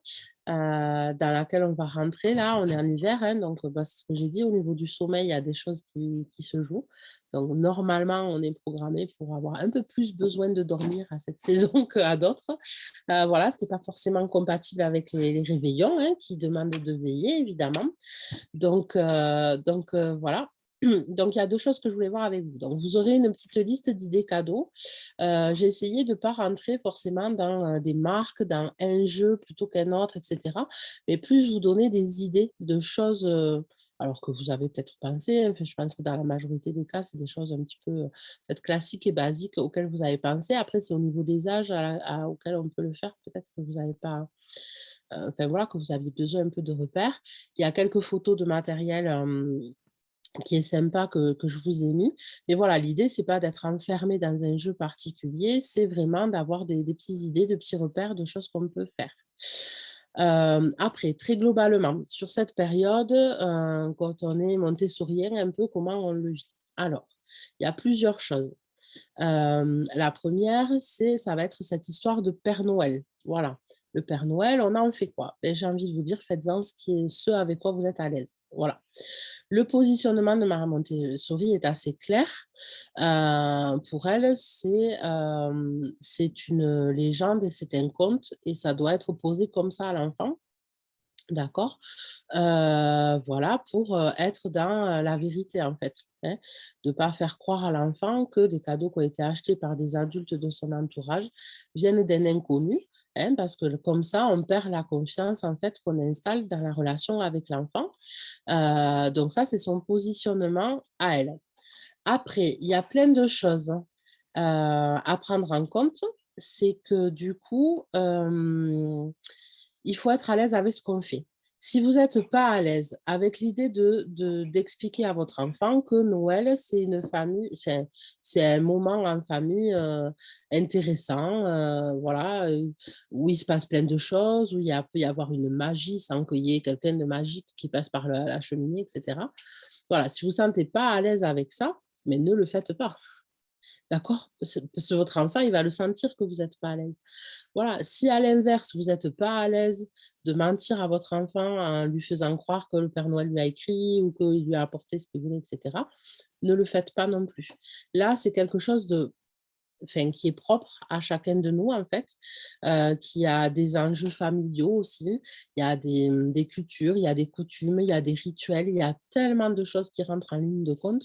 dans laquelle on va rentrer là. On est en hiver, hein, donc bah, c'est ce que j'ai dit au niveau du sommeil, il y a des choses qui se jouent. Donc normalement, on est programmé pour avoir un peu plus besoin de dormir à cette saison qu'à d'autres. Voilà, ce qui est pas forcément compatible avec les réveillons, hein, qui demandent de veiller évidemment. Donc voilà. Donc il y a 2 choses que je voulais voir avec vous. Donc vous aurez une petite liste d'idées cadeaux. J'ai essayé de ne pas rentrer forcément dans, des marques, dans un jeu plutôt qu'un autre et cetera, mais plus vous donner des idées de choses, alors que vous avez peut-être pensé, hein, enfin je pense que dans la majorité des cas, c'est des choses un petit peu, peut-être classiques et basiques auxquelles vous avez pensé. Après c'est au niveau des âges auxquels on peut le faire, peut-être que vous n'avez pas, enfin voilà, que vous aviez besoin un peu de repères. Il y a quelques photos de matériel, qui est sympa que je vous ai mis. Mais voilà, l'idée, c'est pas d'être enfermé dans un jeu particulier, c'est vraiment d'avoir des petites idées, de petits repères, de choses qu'on peut faire. Après, très globalement, sur cette période, quand on est montessorien un peu, comment on le vit? Alors, il y a plusieurs choses. La première, ça va être cette histoire de Père Noël. Voilà. Le Père Noël, on en fait quoi? Beh, j'ai envie de vous dire, faites-en ce avec quoi vous êtes à l'aise. Voilà. Le positionnement de Maria Montessori est assez clair. Pour elle, c'est une légende et c'est un conte et ça doit être posé comme ça à l'enfant, d'accord? Voilà, pour, être dans, la vérité, en fait, hein. De pas faire croire à l'enfant que des cadeaux qui ont été achetés par des adultes de son entourage viennent d'un inconnu, hein, parce que comme ça, on perd la confiance, en fait, qu'on installe dans la relation avec l'enfant. Donc ça, c'est son positionnement à elle. Après, il y a plein de choses, hein. à prendre en compte, c'est que du coup, il faut être à l'aise avec ce qu'on fait. Si vous êtes pas à l'aise avec l'idée d'expliquer à votre enfant que Noël, c'est une famille, c'est un moment en famille, intéressant, voilà, où il se passe plein de choses, où il y a peut y avoir une magie sans qu'il y ait quelqu'un de magique qui passe par la cheminée et cetera. Voilà, si vous ne sentez pas à l'aise avec ça, mais ne le faites pas. D'accord? Parce que votre enfant, il va le sentir que vous êtes pas à l'aise. Voilà, si à l'inverse, vous êtes pas à l'aise de mentir à votre enfant en lui faisant croire que le Père Noël lui a écrit ou qu'il lui a apporté ce qu'il voulait et cetera, ne le faites pas non plus. Là, c'est quelque chose qui est propre à chacun de nous en fait, qui a des enjeux familiaux aussi. Il y a des cultures, il y a des coutumes, il y a des rituels, il y a tellement de choses qui rentrent en ligne de compte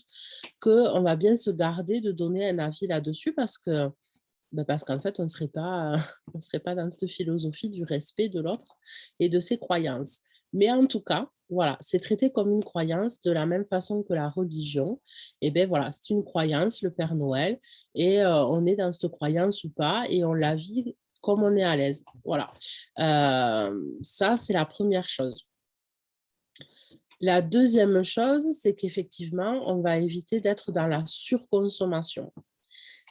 qu'on va bien se garder de donner un avis là-dessus parce qu'en fait, on ne serait pas, on serait pas dans cette philosophie du respect de l'autre et de ses croyances. Mais en tout cas, voilà, c'est traité comme une croyance de la même façon que la religion. Et bien voilà, c'est une croyance, le Père Noël, et on est dans cette croyance ou pas, et on la vit comme on est à l'aise. Voilà. Ça, c'est la première chose. La deuxième chose, c'est qu'effectivement, on va éviter d'être dans la surconsommation.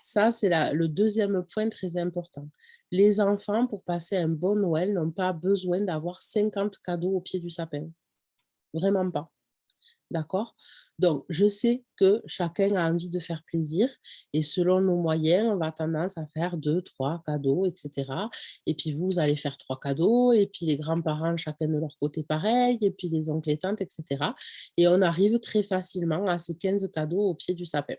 Ça, c'est le deuxième point très important. Les enfants, pour passer un bon Noël, n'ont pas besoin d'avoir 50 cadeaux au pied du sapin. Vraiment pas. D'accord? Donc, je sais que chacun a envie de faire plaisir et selon nos moyens, on va tendance à faire 2, 3 cadeaux, et cetera. Et puis vous allez faire 3 cadeaux et puis les grands-parents, chacun de leur côté pareil et puis les oncles et tantes, et cetera. Et on arrive très facilement à ces 15 cadeaux au pied du sapin.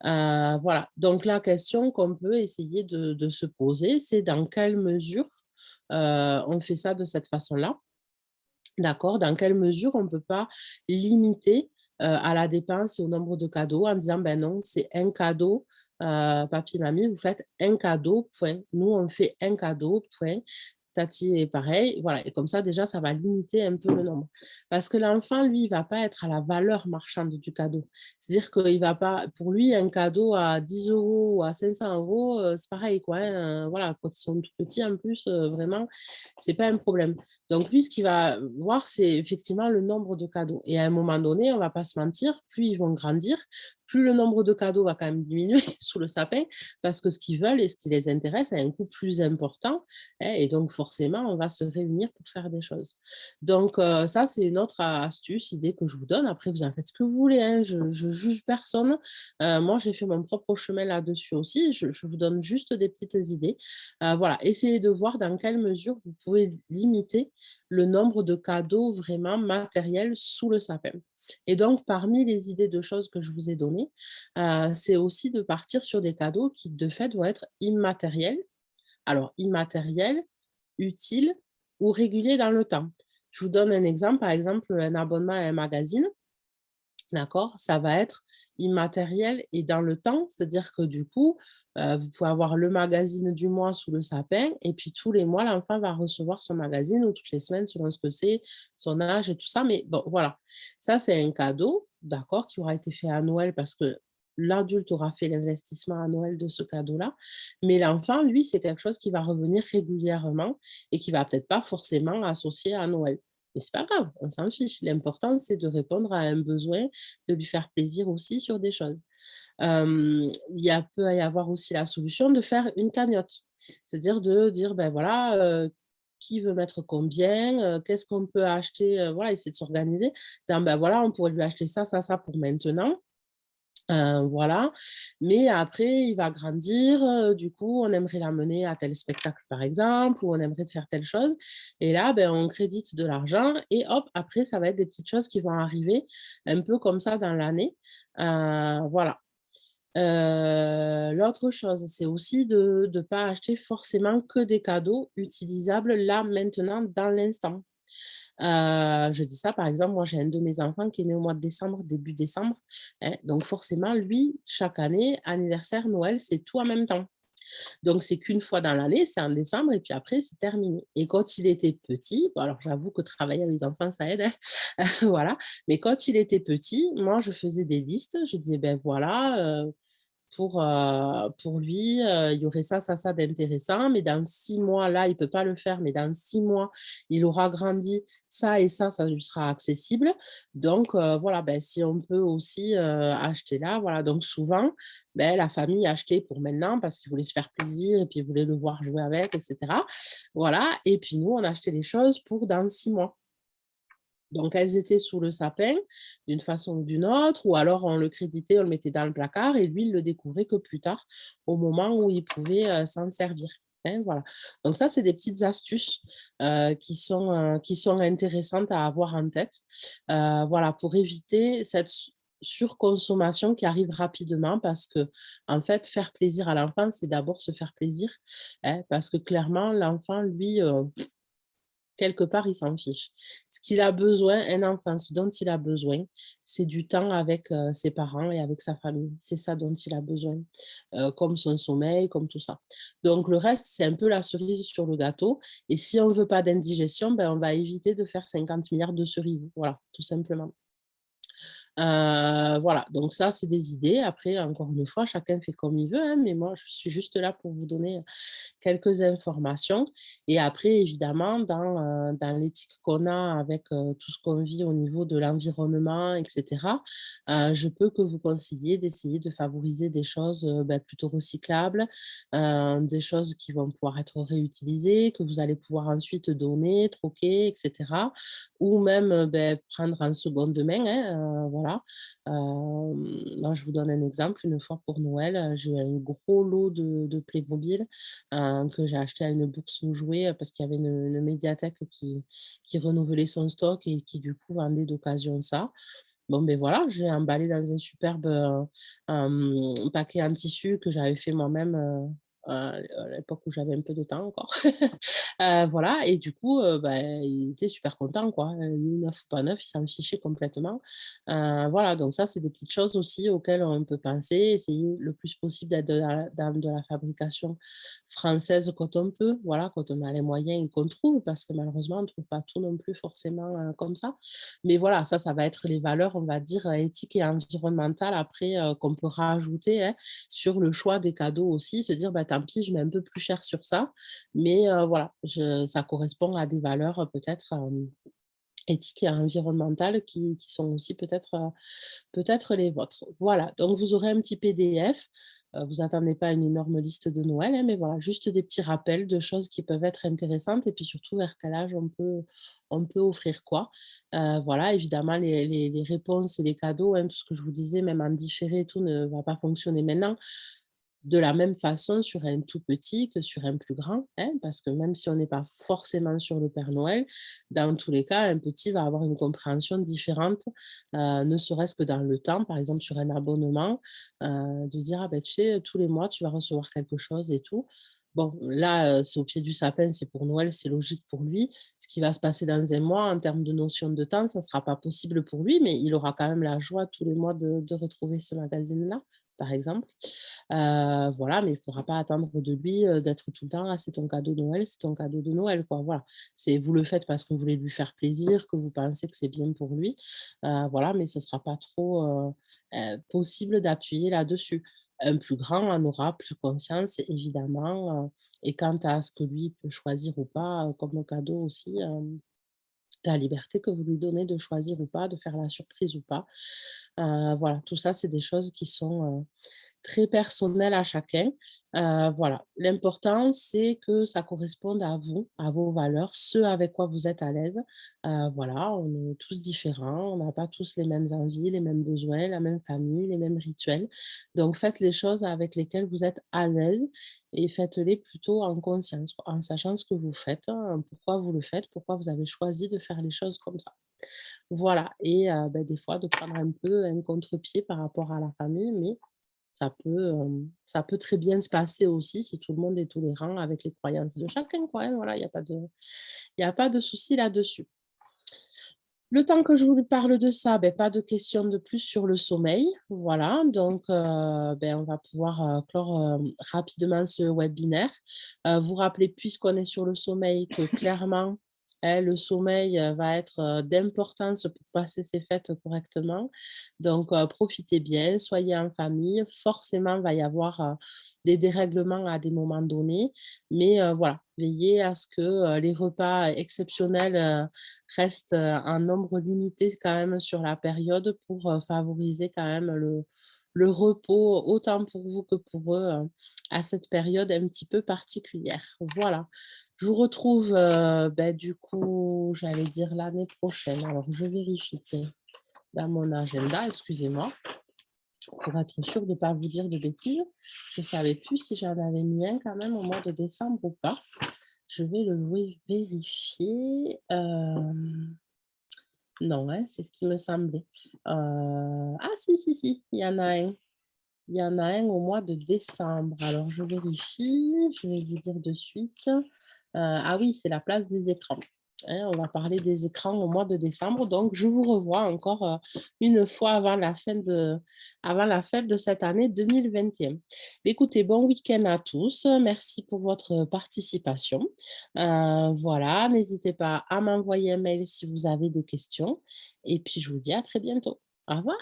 Voilà, donc la question qu'on peut essayer de se poser, c'est dans quelle mesure, on fait ça de cette façon-là, d'accord? Dans quelle mesure on ne peut pas limiter, à la dépense et au nombre de cadeaux en disant: «Ben non, c'est un cadeau, papi, mamie, vous faites un cadeau, point. Nous, on fait un cadeau, point. Tati est pareil», voilà, et comme ça déjà ça va limiter un peu le nombre. Parce que l'enfant, lui, il va pas être à la valeur marchande du cadeau. C'est-à-dire qu'il va pas pour lui, un cadeau à 10 € ou à 500 €, c'est pareil quoi, hein, voilà, quand ils sont tout petits en plus, vraiment, c'est pas un problème. Donc lui, ce qu'il va voir, c'est effectivement le nombre de cadeaux et à un moment donné, on va pas se mentir, plus ils vont grandir, plus le nombre de cadeaux va quand même diminuer sous le sapin parce que ce qu'ils veulent et ce qui les intéresse a un coût plus important, hein, et donc forcément, on va se réunir pour faire des choses. Donc ça, c'est une autre astuce, idée que je vous donne. Après, vous en faites ce que vous voulez, hein, je juge personne. Moi, j'ai fait mon propre chemin là-dessus aussi. Je vous donne juste des petites idées. Voilà, essayez de voir dans quelle mesure vous pouvez limiter le nombre de cadeaux vraiment matériels sous le sapin. Et donc, parmi les idées de choses que je vous ai données, c'est aussi de partir sur des cadeaux qui, de fait, vont être immatériels. Alors, immatériels, utiles ou réguliers dans le temps. Je vous donne un exemple, par exemple, un abonnement à un magazine. D'accord? Ça va être immatériel et dans le temps, c'est-à-dire que du coup, vous pouvez avoir le magazine du mois sous le sapin et puis tous les mois, l'enfant va recevoir son magazine ou toutes les semaines selon ce que c'est, son âge et tout ça. Mais bon, voilà. Ça, c'est un cadeau, d'accord, qui aura été fait à Noël parce que l'adulte aura fait l'investissement à Noël de ce cadeau-là. Mais l'enfant, lui, c'est quelque chose qui va revenir régulièrement et qui va peut-être pas forcément associer à Noël. Mais c'est pas grave, on s'en fiche. L'important, c'est de répondre à un besoin, de lui faire plaisir aussi sur des choses. Peut y avoir aussi la solution de faire une cagnotte. C'est-à-dire de dire, ben voilà, qui veut mettre combien, qu'est-ce qu'on peut acheter, voilà, essayer de s'organiser. Dire, ben voilà, on pourrait lui acheter ça, ça, ça pour maintenant. Voilà, mais après il va grandir, du coup, on aimerait l'amener à tel spectacle, par exemple, ou on aimerait faire telle chose et là, ben, on crédite de l'argent et hop, après ça va être des petites choses qui vont arriver un peu comme ça dans l'année, voilà. L'autre chose, c'est aussi de pas acheter forcément que des cadeaux utilisables là, maintenant, dans l'instant. Je dis ça, par exemple, moi, j'ai un de mes enfants qui est né au mois de décembre, début décembre, hein, donc forcément, lui, chaque année, anniversaire, Noël, c'est tout en même temps. Donc c'est qu'une fois dans l'année, c'est en décembre et puis après, c'est terminé. Et quand il était petit, bon alors j'avoue que travailler avec les enfants, ça aide, hein, voilà, mais quand il était petit, moi, je faisais des listes, je disais: «Ben voilà, pour lui, il y aurait ça d'intéressant, mais dans 6 mois, là, il peut pas le faire, mais dans 6 mois, il aura grandi, ça et ça lui sera accessible. Donc voilà, ben si on peut aussi, acheter là, voilà. Donc souvent, beh, la famille achetait pour maintenant parce qu'ils voulaient se faire plaisir et puis ils voulaient le voir jouer avec et cetera. Voilà et puis nous, on achetait les choses pour dans 6 mois. Donc elles étaient sous le sapin, d'une façon ou d'une autre, ou alors on le créditait, on le mettait dans le placard et lui, il le découvrait que plus tard, au moment où il pouvait, s'en servir, hein, voilà. Donc ça, c'est des petites astuces, qui sont intéressantes à avoir en tête, voilà, pour éviter cette surconsommation qui arrive rapidement parce que en fait, faire plaisir à l'enfant, c'est d'abord se faire plaisir, hein, parce que clairement, l'enfant, lui, quelque part, il s'en fiche. Ce qu'il a besoin, un enfant, ce dont il a besoin, c'est du temps avec, ses parents et avec sa famille. C'est ça dont il a besoin, comme son sommeil, comme tout ça. Donc le reste, c'est un peu la cerise sur le gâteau et si on ne veut pas d'indigestion, ben, on va éviter de faire 50 milliards de cerises. Voilà, tout simplement. Voilà, donc ça, c'est des idées. Après, encore une fois, chacun fait comme il veut, hein, mais moi, je suis juste là pour vous donner quelques informations et après évidemment dans l'éthique qu'on a avec, tout ce qu'on vit au niveau de l'environnement et cetera, je peux que vous conseiller d'essayer de favoriser des choses, bah, plutôt recyclables, des choses qui vont pouvoir être réutilisées, que vous allez pouvoir ensuite donner, troquer et cetera ou même, beh, prendre en seconde main, hein, voilà. Moi je vous donne un exemple, une fois pour Noël, j'ai eu un gros lot de Playmobil que j'ai acheté à une bourse aux jouets, parce qu'il y avait une médiathèque qui renouvelait son stock et qui du coup vendait d'occasion ça. Bon, ben voilà, j'ai emballé dans un superbe, paquet en tissu que j'avais fait moi-même, à l'époque où j'avais un peu de temps encore. Voilà et du coup, bah, il était super content quoi, lui neuf ou pas neuf, il s'en fichait complètement. Voilà, donc ça, c'est des petites choses aussi auxquelles on peut penser, essayer le plus possible d'être dans de la fabrication française quand on peut, voilà, quand on a les moyens et qu'on trouve, parce que malheureusement, on ne trouve pas tout non plus forcément, comme ça. Mais voilà, ça va être les valeurs, on va dire, éthiques et environnementales après, qu'on peut rajouter, hein, sur le choix des cadeaux aussi, se dire: «Bah, tant pis, je mets un peu plus cher sur ça, mais voilà, ça correspond à des valeurs, peut-être, éthiques et environnementales qui sont aussi peut-être les vôtres. Voilà, donc vous aurez un petit PDF. Vous attendez pas une énorme liste de Noël, hein, mais voilà, juste des petits rappels de choses qui peuvent être intéressantes et puis surtout vers quel âge on peut offrir quoi. Voilà, évidemment les réponses et les cadeaux, hein, tout ce que je vous disais, même en différé et tout, ne va pas fonctionner maintenant. De la même façon sur un tout petit que sur un plus grand, hein, parce que même si on n'est pas forcément sur le Père Noël, dans tous les cas, un petit va avoir une compréhension différente, ne serait-ce que dans le temps, par exemple sur un abonnement, de dire: «Ah ben tu sais, tous les mois, tu vas recevoir quelque chose et tout». Bon, là, c'est au pied du sapin, c'est pour Noël, c'est logique pour lui. Ce qui va se passer dans un mois, en termes de notion de temps, ça ne sera pas possible pour lui, mais il aura quand même la joie tous les mois de retrouver ce magazine-là, par exemple. Voilà, mais il ne faudra pas attendre de lui, d'être tout le temps: «Ah, c'est ton cadeau de Noël, c'est ton cadeau de Noël», quoi, voilà. C'est vous le faites parce que vous voulez lui faire plaisir, que vous pensez que c'est bien pour lui, voilà, mais ce ne sera pas trop, possible d'appuyer là-dessus. Un plus grand en aura plus conscience évidemment, et quant à ce que lui peut choisir ou pas, comme cadeau aussi, la liberté que vous lui donnez de choisir ou pas, de faire la surprise ou pas. Voilà, tout ça, c'est des choses qui sont, très personnel à chacun. Voilà, l'important, c'est que ça corresponde à vous, à vos valeurs, ce avec quoi vous êtes à l'aise. Voilà, on est tous différents, on n'a pas tous les mêmes envies, les mêmes besoins, la même famille, les mêmes rituels. Donc faites les choses avec lesquelles vous êtes à l'aise et faites-les plutôt en conscience, quoi, en sachant ce que vous faites, hein, pourquoi vous le faites, pourquoi vous avez choisi de faire les choses comme ça. Voilà et bah, des fois de prendre un peu un contre-pied par rapport à la famille, mais ça peut très bien se passer aussi si tout le monde est tolérant avec les croyances de chacun, quoi, hein, voilà, il y a pas de souci là-dessus. Le temps que je vous parle de ça, beh, pas de questions de plus sur le sommeil, voilà, donc beh, on va pouvoir, clore, rapidement ce webinaire. Vous rappeler, puisqu'on est sur le sommeil, que clairement, le sommeil, va être, d'importance pour passer ces fêtes correctement. Donc, profitez bien, soyez en famille. Forcément, il va y avoir, des dérèglements à des moments donnés, mais, voilà, veillez à ce que, les repas exceptionnels, restent, en nombre limité quand même sur la période pour, favoriser quand même le repos autant pour vous que pour eux, à cette période un petit peu particulière. Voilà. Je vous retrouve, du coup, j'allais dire l'année prochaine. Alors je vérifie, tiens, dans mon agenda, excusez-moi, pour être sûre de ne pas vous dire de bêtises. Je ne savais plus si j'en avais mis un quand même au mois de décembre ou pas. Je vais le vérifier. Non, hein, c'est ce qui me semblait. Ah si, si, si, il y en a un. Il y en a un au mois de décembre. Alors je vérifie, je vais vous dire de suite. Ah oui, c'est la place des écrans. Hein, on va parler des écrans au mois de décembre. Donc je vous revois encore, une fois avant la fête de cette année 2021. Écoutez, bon week-end à tous. Merci pour votre participation. Voilà, n'hésitez pas à m'envoyer un mail si vous avez des questions et puis je vous dis à très bientôt. Au revoir.